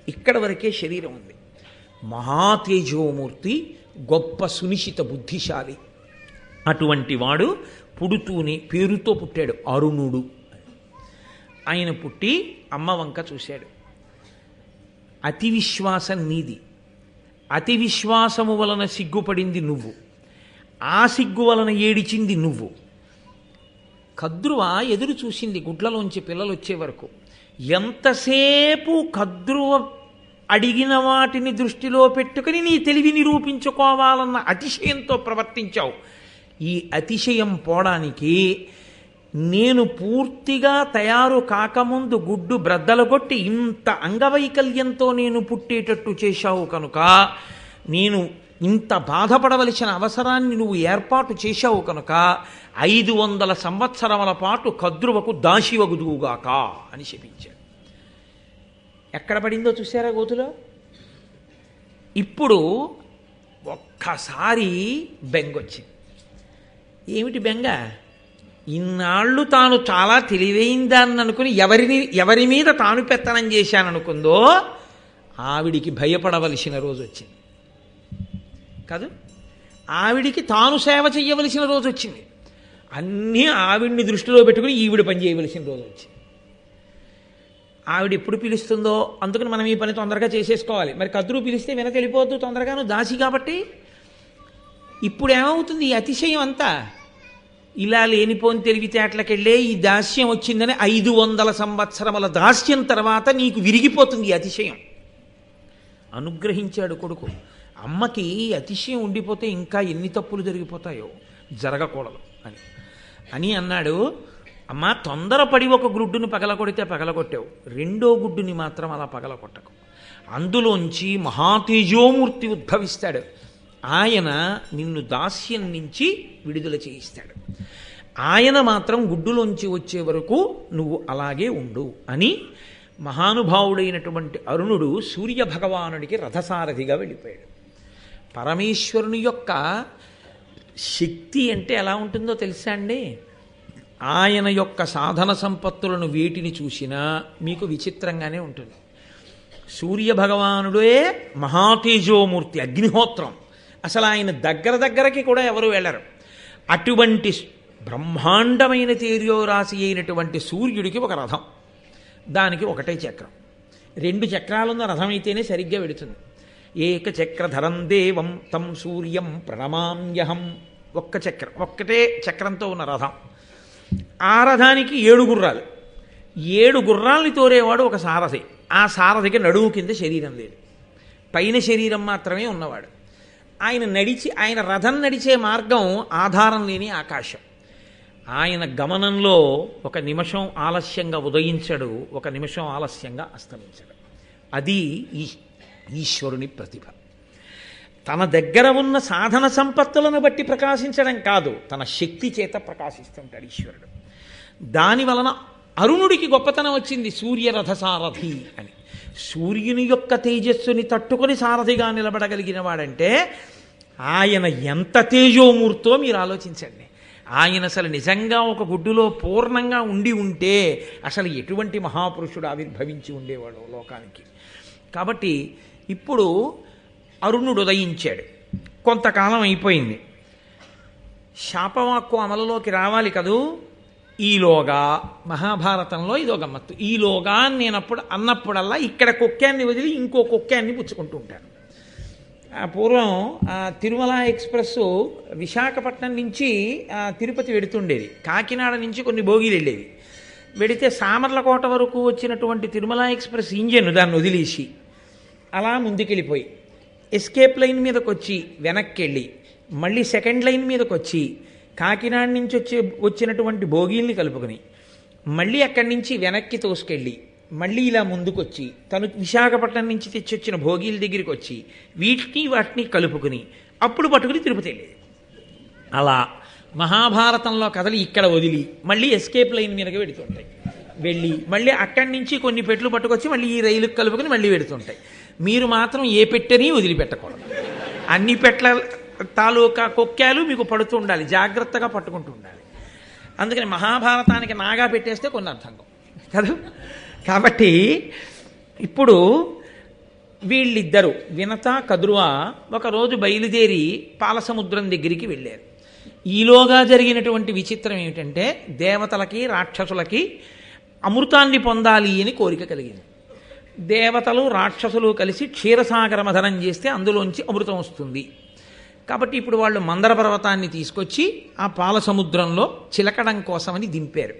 ఇక్కడ వరకే శరీరం ఉంది. మహాతేజోమూర్తి, గొప్ప సునిశిత బుద్ధిశాలి. అటువంటి వాడు పుడుతూనే పేరుతో పుట్టాడు, అరుణుడు. ఆయన పుట్టి అమ్మ వంక చూశాడు. అతి విశ్వాసం నీది, అతి విశ్వాసము వలన సిగ్గుపడింది నువ్వు, ఆ సిగ్గు వలన ఏడిచింది నువ్వు. కద్రువ ఎదురు చూసింది గుడ్లలోంచి పిల్లలు వచ్చే వరకు. ఎంతసేపు కద్రువ అడిగిన వాటిని దృష్టిలో పెట్టుకుని నీ తెలివి నిరూపించుకోవాలన్న అతిశయంతో ప్రవర్తించావు. ఈ అతిశయం పోవడానికి నేను పూర్తిగా తయారు కాకముందు గుడ్డు బ్రద్దలు కొట్టి ఇంత అంగవైకల్యంతో నేను పుట్టేటట్టు చేశావు కనుక, నేను ఇంత బాధపడవలసిన అవసరాన్ని నువ్వు ఏర్పాటు చేశావు కనుక 500 సంవత్సరముల పాటు కద్రువకు దాశివగుదువుగాక అని శపించాడు. ఎక్కడ పడిందో చూసారా గోతులో? ఇప్పుడు ఒక్కసారి బెంగొచ్చింది. ఏమిటి బెంగ? ఇన్నాళ్ళు తాను చాలా తెలివైందాన్ని అనుకుని ఎవరి మీద తాను పెత్తనం చేశాననుకుందో ఆవిడికి భయపడవలసిన రోజు వచ్చింది కాదు, ఆవిడికి తాను సేవ చేయవలసిన రోజు వచ్చింది. అన్నీ ఆవిడ్ని దృష్టిలో పెట్టుకుని ఈవిడ పని చేయవలసిన రోజు వచ్చింది. ఆవిడ ఎప్పుడు పిలుస్తుందో అందుకని మనం ఈ పని తొందరగా చేసేసుకోవాలి. మరి కద్రు పిలిస్తే వెనక వెళ్ళిపోవద్దు తొందరగాను, దాసి కాబట్టి. ఇప్పుడు ఏమవుతుంది? ఈ అతిశయం అంతా ఇలా లేనిపోని తెలివితేటలకెళ్ళే ఈ దాస్యం వచ్చిందని 500 సంవత్సరముల దాస్యం తర్వాత నీకు విరిగిపోతుంది ఈ అతిశయం. అనుగ్రహించాడు కొడుకు. అమ్మకి అతిశయం ఉండిపోతే ఇంకా ఎన్ని తప్పులు జరిగిపోతాయో, జరగకూడదు అని అని అన్నాడు. అమ్మ, తొందరపడి ఒక గుడ్డుని పగలగొడితే పగలగొట్టావు, రెండో గుడ్డుని మాత్రం అలా పగలగొట్టకు. అందులోంచి మహాతేజోమూర్తి ఉద్భవిస్తాడు. ఆయన నిన్ను దాస్యం నుంచి విడుదల చేయిస్తాడు. ఆయన మాత్రం గుడ్డులోంచి వచ్చే వరకు నువ్వు అలాగే ఉండు అని మహానుభావుడైనటువంటి అరుణుడు సూర్య భగవానుడికి రథసారథిగా వెళ్ళిపోయాడు. పరమేశ్వరుని యొక్క శక్తి అంటే ఎలా ఉంటుందో తెలుసా అండి? ఆయన యొక్క సాధన సంపత్తులను వేటిని చూసినా మీకు విచిత్రంగానే ఉంటుంది. సూర్య భగవానుడే మహాతేజోమూర్తి, అగ్నిహోత్రం. అసలు ఆయన దగ్గరకి కూడా ఎవరు వెళ్ళరు. అటువంటి బ్రహ్మాండమైన తేజోరాశి అయినటువంటి సూర్యుడికి ఒక రథం, దానికి ఒకటే చక్రం. 2 చక్రాలున్న రథం అయితేనే సరిగ్గా వెడుతుంది. ఏకచక్రధరం దేవం తం సూర్యం ప్రణమామ్యహం. ఒక్కటే చక్రంతో ఉన్న రథం. ఆ రథానికి 7 గుర్రాలు. 7 గుర్రాల్ని తోరేవాడు ఒక సారథి. ఆ సారథికి నడుము కింద శరీరం లేదు, పైన శరీరం మాత్రమే ఉన్నవాడు. ఆయన రథం నడిచే మార్గం ఆధారం లేని ఆకాశం. ఆయన గమనంలో 1 నిమిషం ఆలస్యంగా ఉదయించడు, 1 నిమిషం ఆలస్యంగా అస్తమించడు. అది ఈశ్వరుని ప్రతిభ. తన దగ్గర ఉన్న సాధన సంపత్తులను బట్టి ప్రకాశించడం కాదు, తన శక్తి చేత ప్రకాశిస్తుంటాడు ఈశ్వరుడు. దాని వలన అరుణుడికి గొప్పతనం వచ్చింది, సూర్యరథ సారథి అని. సూర్యుని యొక్క తేజస్సుని తట్టుకొని సారథిగా నిలబడగలిగిన వాడంటే ఆయన ఎంత తేజోమూర్తో మీరు ఆలోచించండి. ఆయన అసలు నిజంగా ఒక గుడ్డులో పూర్ణంగా ఉంటే అసలు ఎటువంటి మహాపురుషుడు ఆవిర్భవించి ఉండేవాడు లోకానికి. కాబట్టి ఇప్పుడు అరుణుడు ఉదయించాడు. కొంతకాలం అయిపోయింది. శాపవాక్కు అమలులోకి రావాలి కదూ. ఈలోగా మహాభారతంలో ఇదో గమ్మత్తు. ఈలోగా నేనప్పుడు అన్నప్పుడల్లా ఇక్కడ కుక్కాన్ని వదిలి ఇంకో కుక్కాన్ని పుచ్చుకుంటూ ఉంటాను. పూర్వం తిరుమల ఎక్స్ప్రెస్ విశాఖపట్నం నుంచి తిరుపతి వెడుతుండేది. కాకినాడ నుంచి కొన్ని బోగీలు వెళ్ళేవి. వెడితే సామర్లకోట వరకు వచ్చినటువంటి తిరుమల ఎక్స్ప్రెస్ ఇంజన్ దాన్ని వదిలేసి అలా ముందుకెళ్ళిపోయి ఎస్కేప్ లైన్ మీదకి వచ్చి వెనక్కి వెళ్ళి మళ్ళీ సెకండ్ లైన్ మీదకి వచ్చి కాకినాడ నుంచి వచ్చినటువంటి బోగీల్ని కలుపుకొని మళ్ళీ అక్కడి నుంచి వెనక్కి తోసుకెళ్ళి మళ్ళీ ఇలా ముందుకొచ్చి తను విశాఖపట్నం నుంచి తెచ్చొచ్చిన భోగీల దగ్గరికి వచ్చి వాటిని కలుపుకుని అప్పుడు పట్టుకుని తిరుపతి వెళ్ళేది. అలా మహాభారతంలో కథలు ఇక్కడ వదిలి మళ్ళీ ఎస్కేప్ లైన్ మీదకి వెడుతుంటాయి. వెళ్ళి మళ్ళీ అక్కడి నుంచి కొన్ని పెట్లు పట్టుకొచ్చి మళ్ళీ ఈ రైలుకి కలుపుకొని మళ్ళీ వెడుతుంటాయి. మీరు మాత్రం ఏ పెట్టని వదిలిపెట్టకూడదు. అన్ని పెట్ల తాలూకా కొక్కాలు మీకు పడుతూ ఉండాలి, జాగ్రత్తగా పట్టుకుంటూ ఉండాలి. అందుకని మహాభారతానికి నాగా పెట్టేస్తే కొన్ని అర్థం కదా. కాబట్టి ఇప్పుడు వీళ్ళిద్దరూ వినత కదురువ ఒకరోజు బయలుదేరి పాలసముద్రం దగ్గరికి వెళ్ళారు. ఈలోగా జరిగినటువంటి విచిత్రం ఏమిటంటే దేవతలకి రాక్షసులకి అమృతాన్ని పొందాలి అని కోరిక కలిగింది. దేవతలు రాక్షసులు కలిసి క్షీరసాగర మథనం చేస్తే అందులోంచి అమృతం వస్తుంది. కాబట్టి ఇప్పుడు వాళ్ళు మందర పర్వతాన్ని తీసుకొచ్చి ఆ పాలసముద్రంలో చిలకడం కోసమని దింపారు.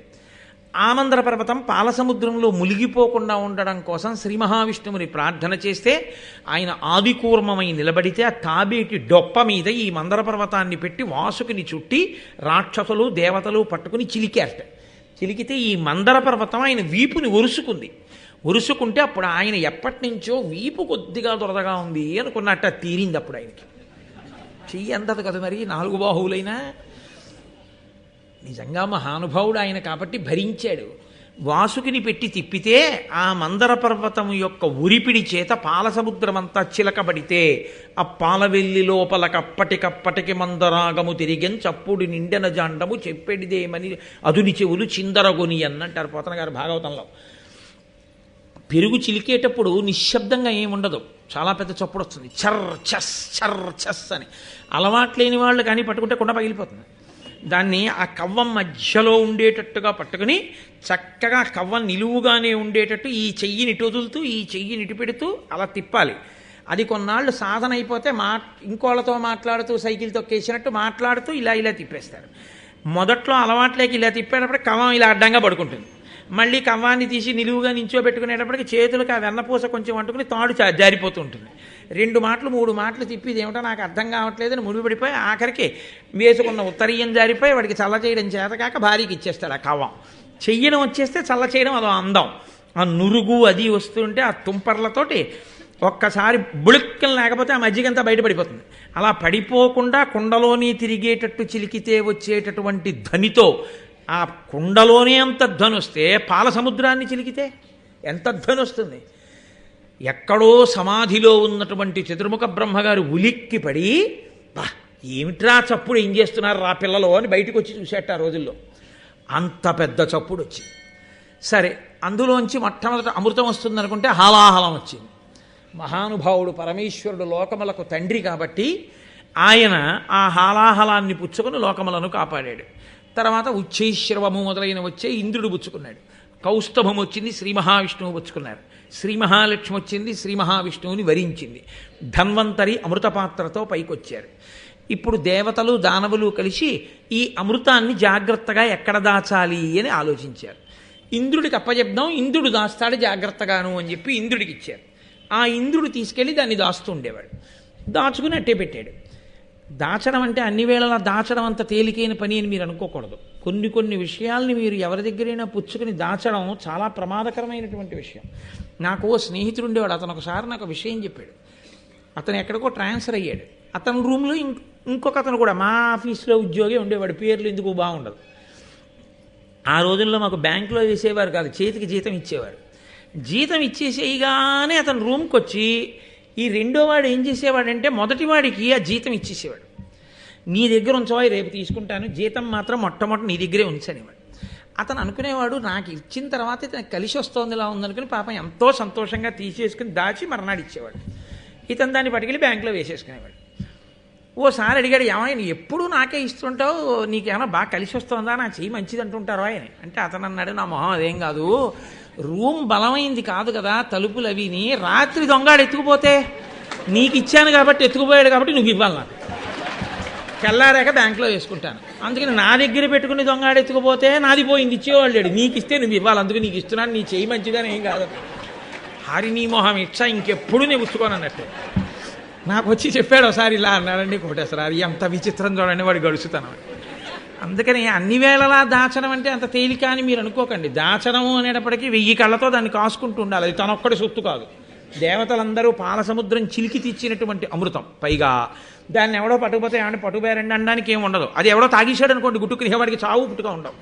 ఆ మందర పర్వతం పాలసముద్రంలో మునిగిపోకుండా ఉండడం కోసం శ్రీ మహావిష్ణువుని ప్రార్థన చేస్తే ఆయన ఆదికూర్మమై నిలబడితే ఆ తాబేటి డొప్ప మీద ఈ మందర పర్వతాన్ని పెట్టి వాసుకుని చుట్టి రాక్షసులు దేవతలు పట్టుకుని చిలికారట. చిలికితే ఈ మందర పర్వతం ఆయన వీపుని ఒరుసుకుంటే అప్పుడు ఆయన ఎప్పటి నుంచో వీపు కొద్దిగా దొరదగా ఉంది అనుకున్నట్ట తీరింది. అప్పుడు ఆయనకి చెయ్యి అందదు కదా మరి, 4 బాహువులైనా. నిజంగా మహానుభావుడు ఆయన కాబట్టి భరించాడు. వాసుకిని పెట్టి తిప్పితే ఆ మందర పర్వతం యొక్క ఉరిపిడి చేత పాలసముద్రమంతా చిలకబడితే ఆ పాలవెల్లి లోపలకప్పటికప్పటికి మందరాగము తిరిగెన్ చప్పుడు నిండెన జాండము చెప్పెడిదేమని అదుని చెవులు చిందరగొని అన్నంటారు పోతన గారు భాగవతంలో. పెరుగు చిలికేటప్పుడు నిశ్శబ్దంగా ఏముండదు, చాలా పెద్ద చప్పుడు వస్తుంది, చర్ చస్ అని. అలవాట్లేని వాళ్ళు కానీ పట్టుకుంటే కుండ పగిలిపోతుంది. దాన్ని ఆ కవ్వం మధ్యలో ఉండేటట్టుగా పట్టుకుని చక్కగా కవ్వం నిలువుగానే ఉండేటట్టు ఈ చెయ్యిని ఇటు వదులుతూ ఈ చెయ్యిని ఇటు పెడుతూ అలా తిప్పాలి. అది కొన్నాళ్ళు సాధన అయిపోతే ఇంకోళ్ళతో మాట్లాడుతూ సైకిల్ తొక్కేసినట్టు మాట్లాడుతూ ఇలా తిప్పేస్తారు. మొదట్లో అలవాట్లేకి ఇలా తిప్పేటప్పుడు కవ్వం ఇలా అడ్డంగా పడుకుంటుంది. మళ్ళీ కవ్వాన్ని తీసి నిలువుగా నించోబెట్టుకునేటప్పటికి చేతులకు ఆ వెన్నపూస కొంచెం అంటుకుని తాడు జారిపోతూ ఉంటుంది. 2 మాటలు 3 మాటలు తిప్పి ఇదేమిటో నాకు అర్థం కావట్లేదని ముడిపడిపోయి ఆఖరికి వేసుకున్న ఉత్తరీయం జారిపోయి వాడికి చల్ల చేయడం చేతకాక భార్యకి ఇచ్చేస్తాడు ఆ కవ్వం. చెయ్యడం వచ్చేస్తే చల్ల చేయడం అదో అందం. ఆ నురుగు అది వస్తుంటే ఆ తుంపర్లతోటి ఒక్కసారి బుళిక్కం లేకపోతే ఆ మజ్జిగంతా బయటపడిపోతుంది. అలా పడిపోకుండా కుండలోనే తిరిగేటట్టు చిలికితే వచ్చేటటువంటి ధ్వనితో ఆ కుండలోనే అంత ధ్వని వస్తే పాల సముద్రాన్ని చిలికితే ఎంత ధ్వని వస్తుంది. ఎక్కడో సమాధిలో ఉన్నటువంటి చతుర్ముఖ బ్రహ్మగారు ఉలిక్కి పడి బా ఏమిట్రా చప్పుడు ఏం చేస్తున్నారు రా పిల్లలు అని బయటకు వచ్చి చూసేట ఆ రోజుల్లో. అంత పెద్ద చప్పుడు వచ్చింది. సరే, అందులోంచి మొట్టమొదట అమృతం వస్తుంది అనుకుంటే హాలాహలం వచ్చింది. మహానుభావుడు పరమేశ్వరుడు లోకములకు తండ్రి కాబట్టి ఆయన ఆ హాలాహలాన్ని పుచ్చుకొని లోకములను కాపాడాడు. తర్వాత ఉచ్చైశ్రవము మొదలైన వచ్చే ఇంద్రుడు పుచ్చుకున్నాడు. కౌస్తభం వచ్చింది, శ్రీ మహావిష్ణువు పుచ్చుకున్నారు. శ్రీ మహాలక్ష్మి వచ్చింది, శ్రీ మహావిష్ణువుని వరించింది. ధన్వంతరి అమృతపాత్రతో పైకొచ్చారు. ఇప్పుడు దేవతలు దానవులు కలిసి ఈ అమృతాన్ని జాగ్రత్తగా ఎక్కడ దాచాలి అని ఆలోచించారు. ఇంద్రుడికి అప్పచెప్దాం, ఇంద్రుడు దాస్తాడు జాగ్రత్తగాను అని చెప్పి ఇంద్రుడికి ఇచ్చారు. ఆ ఇంద్రుడు తీసుకెళ్ళి దాన్ని దాస్తూ ఉండేవాడు. దాచుకుని అట్టే పెట్టాడు. దాచడం అంటే అన్ని వేళలా దాచడం అంత తేలికైన పని అని మీరు అనుకోకూడదు. కొన్ని విషయాల్ని మీరు ఎవరి దగ్గరైనా పుచ్చుకుని దాచడం చాలా ప్రమాదకరమైనటువంటి విషయం. నాకు ఓ స్నేహితుడు ఉండేవాడు. అతను ఒకసారి నాకు విషయం చెప్పాడు. అతను ఎక్కడికో ట్రాన్స్ఫర్ అయ్యాడు. అతని రూమ్లో ఇంకొక అతను కూడా మా ఆఫీస్లో ఉద్యోగి ఉండేవాడు. పేర్లు ఎందుకు బాగుండదు. ఆ రోజుల్లో మాకు బ్యాంకులో వేసేవారు కాదు, చేతికి జీతం ఇచ్చేవారు. జీతం ఇచ్చేసేయగానే అతను రూమ్కి వచ్చి ఈ రెండో వాడు ఏం చేసేవాడంటే మొదటివాడికి ఆ జీతం ఇచ్చేసేవాడు. నీ దగ్గర ఉంచవాయి, రేపు తీసుకుంటాను, జీతం మాత్రం మొట్టమొదటి నీ దగ్గరే ఉంచనేవాడు. అతను అనుకునేవాడు నాకు ఇచ్చిన తర్వాత ఇతను కలిసి వస్తోంది ఇలా ఉందనుకుని పాపం ఎంతో సంతోషంగా తీసేసుకుని దాచి మర్నాడు ఇచ్చేవాడు. ఇతను దాన్ని పట్టుకెళ్ళి బ్యాంకులో వేసేసుకునేవాడు. ఓసారి అడిగాడు, ఏమైనా ఎప్పుడు నాకే ఇస్తుంటావు, నీకేమైనా బాగా కలిసి వస్తుందా, నా చెయ్యి మంచిది అంటుంటారు ఆయన అంటే అతను అన్నాడు, నా మొహం అదేం కాదు, రూమ్ బలమైంది కాదు కదా, తలుపులు అవిని రాత్రి దొంగాడు ఎత్తుకుపోతే నీకు ఇచ్చాను కాబట్టి ఎత్తుకుపోయాడు కాబట్టి నువ్వు ఇవ్వాలి, నాకు తెల్లారాక బ్యాంకులో వేసుకుంటాను, అందుకని నా దగ్గర పెట్టుకుని దొంగాడు ఎత్తుకుపోతే నాది పోయింది ఇచ్చేవాళ్ళు లేడు, నీకు ఇస్తే నువ్వు ఇవ్వాలి, అందుకు నీకు ఇస్తున్నాను, నీ చెయ్యి మంచిదని ఏం కాదు. హరి నీ మొహం ఇచ్చా ఇంకెప్పుడు నేను ఉచ్చుకోను అన్నట్టు నాకు వచ్చి చెప్పాడు. ఒకసారి ఇలా అన్నాడండి కోటేశ్వర, ఎంత విచిత్రం చూడండి వాడు గడుచుతాను. అందుకని అన్ని వేళలా దాచడం అంటే అంత తేలిక అని మీరు అనుకోకండి. దాచడం అనేటప్పటికీ 1000 కళ్ళతో దాన్ని కాసుకుంటూ ఉండాలి. అది తనొక్కడి సొత్తు కాదు. దేవతలందరూ పాల సముద్రం చిలికి తెచ్చినటువంటి అమృతం. పైగా దాన్ని ఎవడో పట్టుకుపోతే ఏమంటే పట్టుకుపోయారండి అనడానికి ఏమి ఉండదు. అది ఎవడో తాగేశాడు అనుకోండి, గుట్టుకుని వాడికి చావు పుట్టుగా ఉండవు.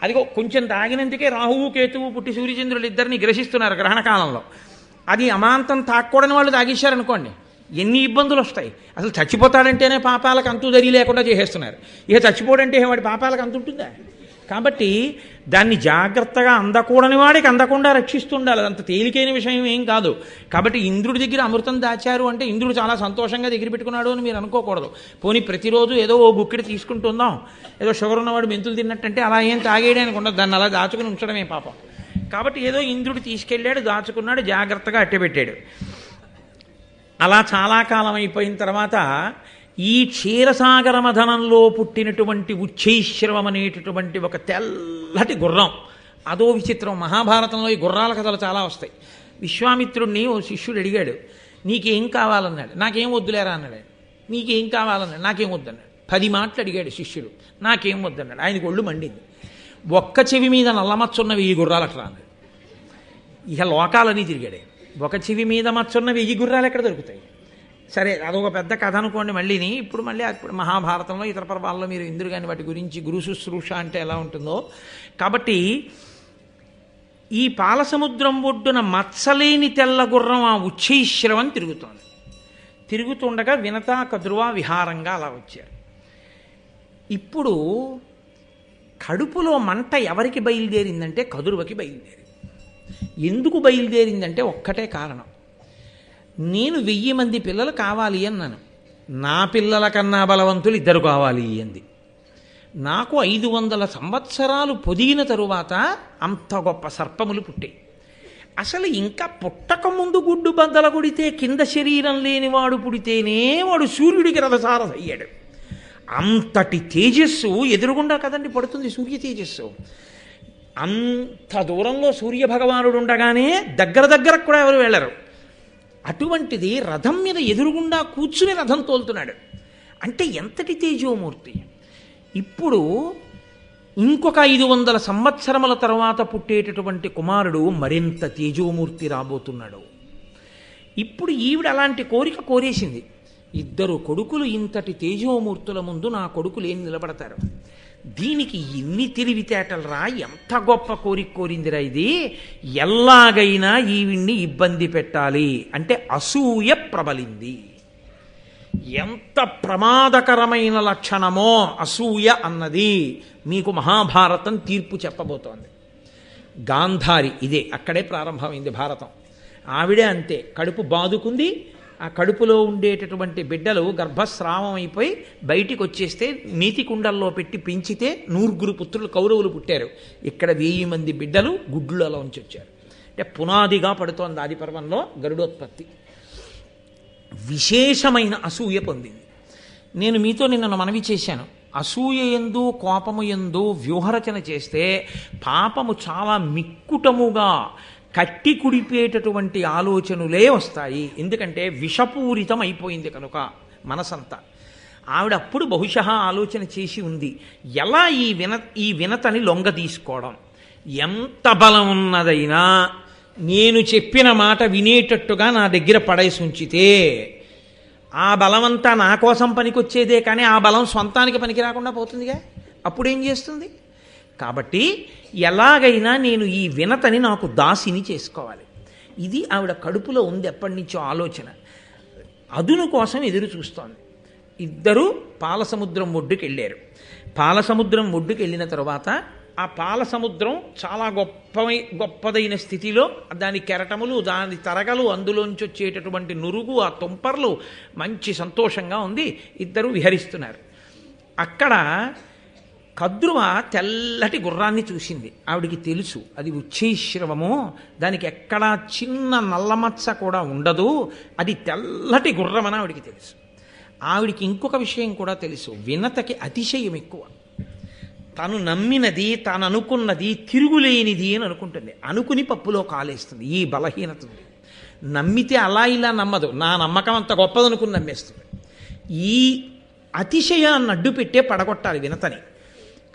అదిగో కొంచెం తాగినందుకే రాహువు కేతువు పుట్టి సూర్యచంద్రులు ఇద్దరిని గ్రహిస్తున్నారు గ్రహణ కాలంలో. అది అమాంతం తాక్కూడని వాళ్ళు తాగేశారనుకోండి, ఎన్ని ఇబ్బందులు వస్తాయి. అసలు చచ్చిపోతాడంటేనే పాపాలకు అంతు దరి లేకుండా చేసేస్తున్నారు. ఇక చచ్చిపోడంటే వాడి పాపాలకు అంత ఉంటుందా? కాబట్టి దాన్ని జాగ్రత్తగా అందకూడని వాడికి అందకుండా రక్షిస్తుండాలి. అదంత తేలికైన విషయం ఏం కాదు. కాబట్టి ఇంద్రుడి దగ్గర అమృతం దాచారు అంటే ఇంద్రుడు చాలా సంతోషంగా దగ్గర పెట్టుకున్నాడు అని మీరు అనుకోకూడదు. పోనీ ప్రతిరోజు ఏదో ఓ గుక్కిడి తీసుకుంటుందాం, ఏదో షుగర్ ఉన్నవాడు మెంతులు తిన్నట్టంటే అలా ఏం తాగేయడానికి ఉండదు, దాన్ని అలా దాచుకుని ఉంచడమే పాపం. కాబట్టి ఏదో ఇంద్రుడు తీసుకెళ్ళాడు, దాచుకున్నాడు, జాగ్రత్తగా అట్టెపెట్టాడు. అలా చాలా కాలం అయిపోయిన తర్వాత ఈ క్షీరసాగర మథనంలో పుట్టినటువంటి ఉచ్చైశ్రవం అనేటటువంటి ఒక తెల్లటి గుర్రం, అదో విచిత్రం. మహాభారతంలో ఈ గుర్రాల కథలు చాలా వస్తాయి. విశ్వామిత్రుడిని ఓ శిష్యుడు అడిగాడు, నీకేం కావాలన్నాడు. నాకేం వద్దులేరా అన్నాడు. నీకేం కావాలన్నాడు. నాకేం వద్దన్నాడు. 10 మాటలు అడిగాడు శిష్యుడు, నాకేం వద్దన్నాడు. ఆయనకు ఒళ్ళు మండింది. ఒక్క చెవి మీద నల్లమచ్చున్నవి 1000 గుర్రాలట్రా అన్నాడు. ఇక లోకాలని తిరిగాడు. ఒక చెవి మీద మచ్చున్న 1000 గుర్రాలు ఎక్కడ దొరుకుతాయి? సరే, అదొక పెద్ద కథ అనుకోండి. మళ్ళీ ఇప్పుడు మహాభారతంలో ఇతర పర్వాల్లో మీరు ఇంద్రుడు కానీ వాటి గురించి గురు శుశ్రూష అంటే ఎలా ఉంటుందో. కాబట్టి ఈ పాలసముద్రం ఒడ్డున మత్సలేని తెల్ల గుర్రం ఆ ఉచ్చైశ్రవం తిరుగుతోంది. తిరుగుతుండగా వినతా కదురువా విహారంగా అలా వచ్చారు. ఇప్పుడు కడుపులో మంట ఎవరికి బయలుదేరిందంటే కదురువకి బయలుదేరింది. ఎందుకు బయలుదేరిందంటే ఒక్కటే కారణం. నేను 1000 మంది పిల్లలు కావాలి అన్నాను, నా పిల్లల కన్నా బలవంతులు 2 కావాలి అంది. నాకు 500 సంవత్సరాలు పొదిగిన తరువాత అంత గొప్ప సర్పములు పుట్టాయి. అసలు ఇంకా పుట్టక ముందు గుడ్డు బద్దల కొడితే కింద శరీరం లేనివాడు పుడితేనే వాడు సూర్యుడికి రథసారథి అయ్యాడు. అంతటి తేజస్సు ఎదురుగుండా కదండి పడుతుంది సూర్య తేజస్సు. అంత దూరంలో సూర్యభగవానుడు ఉండగానే దగ్గర దగ్గరకు కూడా ఎవరు వెళ్ళరు. అటువంటిది రథం మీద ఎదురుగుండా కూర్చుని రథం తోలుతున్నాడు అంటే ఎంతటి తేజోమూర్తి. ఇప్పుడు ఇంకొక 500 సంవత్సరముల తర్వాత పుట్టేటటువంటి కుమారుడు మరింత తేజోమూర్తి రాబోతున్నాడు. ఇప్పుడు ఈవిడ అలాంటి కోరిక కోరేసింది. 2 కొడుకులు ఇంతటి తేజోమూర్తుల ముందు నా కొడుకులు ఏం నిలబడతారు? దీనికి ఎన్ని తెలివితేటలు రా, ఎంత గొప్ప కోరిక కోరిందిరా ఇది. ఎలాగైనా ఈవిడ్ని ఇబ్బంది పెట్టాలి అంటే అసూయ ప్రబలింది. ఎంత ప్రమాదకరమైన లక్షణమో అసూయ అన్నది మీకు మహాభారతం తీర్పు చెప్పబోతోంది. గాంధారి ఇదే, అక్కడే ప్రారంభమైంది భారతం. ఆవిడే అంతే, కడుపు బాదుకుంది. ఆ కడుపులో ఉండేటటువంటి బిడ్డలు గర్భస్రావం అయిపోయి బయటికి వచ్చేస్తే నీతి కుండల్లో పెట్టి పెంచితే 100 పుత్రులు కౌరవులు పుట్టారు. ఇక్కడ 1000 మంది బిడ్డలు గుడ్లలోంచి వచ్చారు. అంటే పునాదిగా పడుతోంది ఆదిపర్వంలో గరుడోత్పత్తి. విశేషమైన అసూయ పొందింది. నేను మీతో నిన్న మనవి చేశాను, అసూయ యందు కోపము యందు వ్యూహరచన చేస్తే పాపము చాలా మిక్కుటముగా కట్టి కుడిపేటటువంటి ఆలోచనలే వస్తాయి. ఎందుకంటే విషపూరితం అయిపోయింది కనుక మనసంతా. ఆవిడ అప్పుడు బహుశः ఆలోచన చేసి ఉంది, ఎలా ఈ వినతని లొంగ తీసుకోవడం. ఎంత బలం ఉన్నదైనా నేను చెప్పిన మాట వినేటట్టుగా నా దగ్గర పడేసి ఉంచితే ఆ బలమంతా నా కోసం పనికొచ్చేదే, కానీ ఆ బలం సొంతానికి పనికి రాకుండా పోతుందిగా. అప్పుడేం చేస్తుంది? కాబట్టి ఎలాగైనా నేను ఈ వినతని నాకు దాసిని చేసుకోవాలి. ఇది ఆవిడ కడుపులో ఉంది ఎప్పటి నుంచో ఆలోచన. అదును కోసం ఎదురు చూస్తోంది. 2 పాలసముద్రం ఒడ్డుకి వెళ్ళారు. పాలసముద్రం ఒడ్డుకి వెళ్ళిన తర్వాత ఆ పాలసముద్రం చాలా గొప్పదైన స్థితిలో దాని కెరటములు, దాని తరగలు, అందులోంచి వచ్చేటటువంటి నురుగు, ఆ తుంపర్లు మంచి సంతోషంగా ఉంది. 2 విహరిస్తున్నారు. అక్కడ కద్రువ తెల్లటి గుర్రాన్ని చూసింది. ఆవిడికి తెలుసు అది ఉచ్చైశ్రవము, దానికి ఎక్కడా చిన్న నల్లమచ్చ కూడా ఉండదు, అది తెల్లటి గుర్రమని ఆవిడికి తెలుసు. ఆవిడికి ఇంకొక విషయం కూడా తెలుసు, వినతకి అతిశయం ఎక్కువ. తను నమ్మినది, తాను అనుకున్నది తిరుగులేనిది అని అనుకుంటుంది. అనుకుని పప్పులో కాలేస్తుంది. ఈ బలహీనత ఉంది. నమ్మితే అలా ఇలా నమ్మదు, నా నమ్మకం అంత గొప్పదనుకుని నమ్మేస్తుంది. ఈ అతిశయాన్ని అడ్డు పెట్టే పడగొట్టాలి వినతని.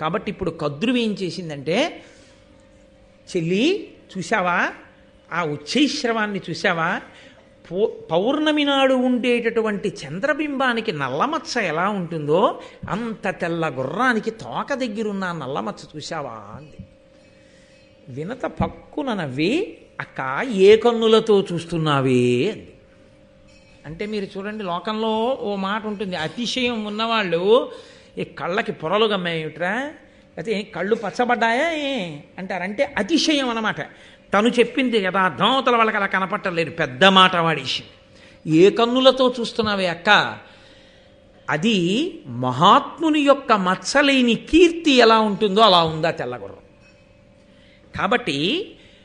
కాబట్టి ఇప్పుడు కద్రువు ఏం చేసిందంటే, చెల్లి చూసావా, ఆ ఉచ్చైశ్రవాన్ని చూసావా, పౌర్ణమి నాడు ఉండేటటువంటి చంద్రబింబానికి నల్లమచ్చ ఎలా ఉంటుందో అంత తెల్ల గుర్రానికి తోక దగ్గరున్న నల్లమచ్చ చూసావా అంది. వినత పక్కున నవ్వి, అక్క ఏ కన్నులతో చూస్తున్నావే అంది. అంటే మీరు చూడండి, లోకంలో ఓ మాట ఉంటుంది, అతిశయం ఉన్నవాళ్ళు ఈ కళ్ళకి పొరలు గమ్మేమిట్రా, అయితే కళ్ళు పచ్చబడ్డాయా అంటారంటే అతిశయం అన్నమాట. తను చెప్పింది కదా, అర్థమవతల వాళ్ళకి అలా కనపట్టలేదు, పెద్ద మాట వాడేసి. ఏ కన్నులతో చూస్తున్నావే అక్క, అది మహాత్ముని యొక్క మచ్చలేని కీర్తి ఎలా ఉంటుందో అలా ఉందా తెల్లగుర్రం. కాబట్టి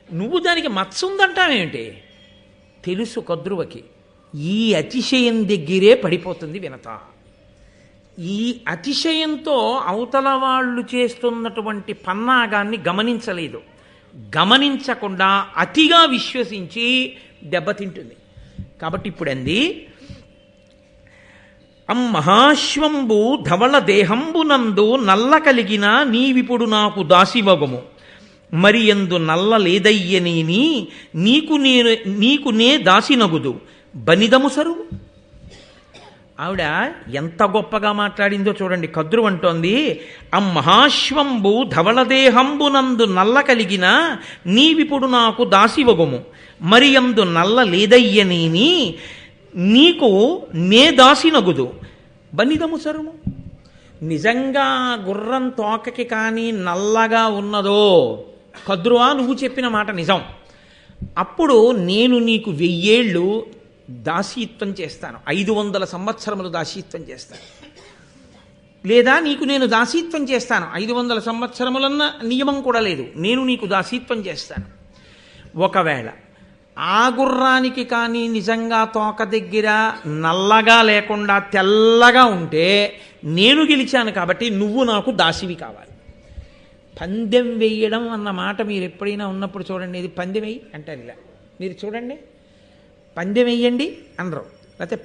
నువ్వు దానికి మచ్చ ఉందంటావేమిటి? తెలుసు కద్రువకి ఈ అతిశయం దగ్గరే పడిపోతుంది వినత. ఈ అతిశయంతో అవతల వాళ్ళు చేస్తున్నటువంటి పన్నాగాన్ని గమనించలేదు. గమనించకుండా అతిగా విశ్వసించి దెబ్బతింటుంది. కాబట్టి ఇప్పుడు అంది, మహాశ్వంబు ధవళ దేహంబునందు నల్ల కలిగిన నీవిప్పుడు నాకు దాసివగము, మరి ఎందు నల్ల లేదయ్యనేని నీకు నే దాసినగుదు బనిదము సరువు. ఆవిడ ఎంత గొప్పగా మాట్లాడిందో చూడండి. కద్రువు అంటోంది, మహాశ్వంబు ధవళదేహంబునందు నల్ల కలిగిన నీవిప్పుడు నాకు దాసివగుము, మరి అందు నల్ల లేదయ్యనేని నీకు నే దాసినగుదు బనిదము సరుము. నిజంగా గుర్రం తోకకి కానీ నల్లగా ఉన్నదో, కద్రువా నువ్వు చెప్పిన మాట నిజం, అప్పుడు నేను నీకు 1000 ఏళ్ళు దాసీత్వం చేస్తాను, 500 సంవత్సరములు దాసీత్వం చేస్తాను. లేదా నీకు నేను దాసీత్వం చేస్తాను, 500 సంవత్సరములన్న నియమం కూడా లేదు, నేను నీకు దాసీత్వం చేస్తాను. ఒకవేళ ఆ గుర్రానికి కానీ నిజంగా తోక దగ్గర నల్లగా లేకుండా తెల్లగా ఉంటే నేను గెలిచాను కాబట్టి నువ్వు నాకు దాసివి కావాలి. పందెం వేయడం అన్న మాట మీరు ఎప్పుడైనా ఉన్నప్పుడు చూడండి, ఇది పందెం వేయి అంటారు ఇలా. మీరు చూడండి, పందెం వేయండి అనరు, లేకపోతే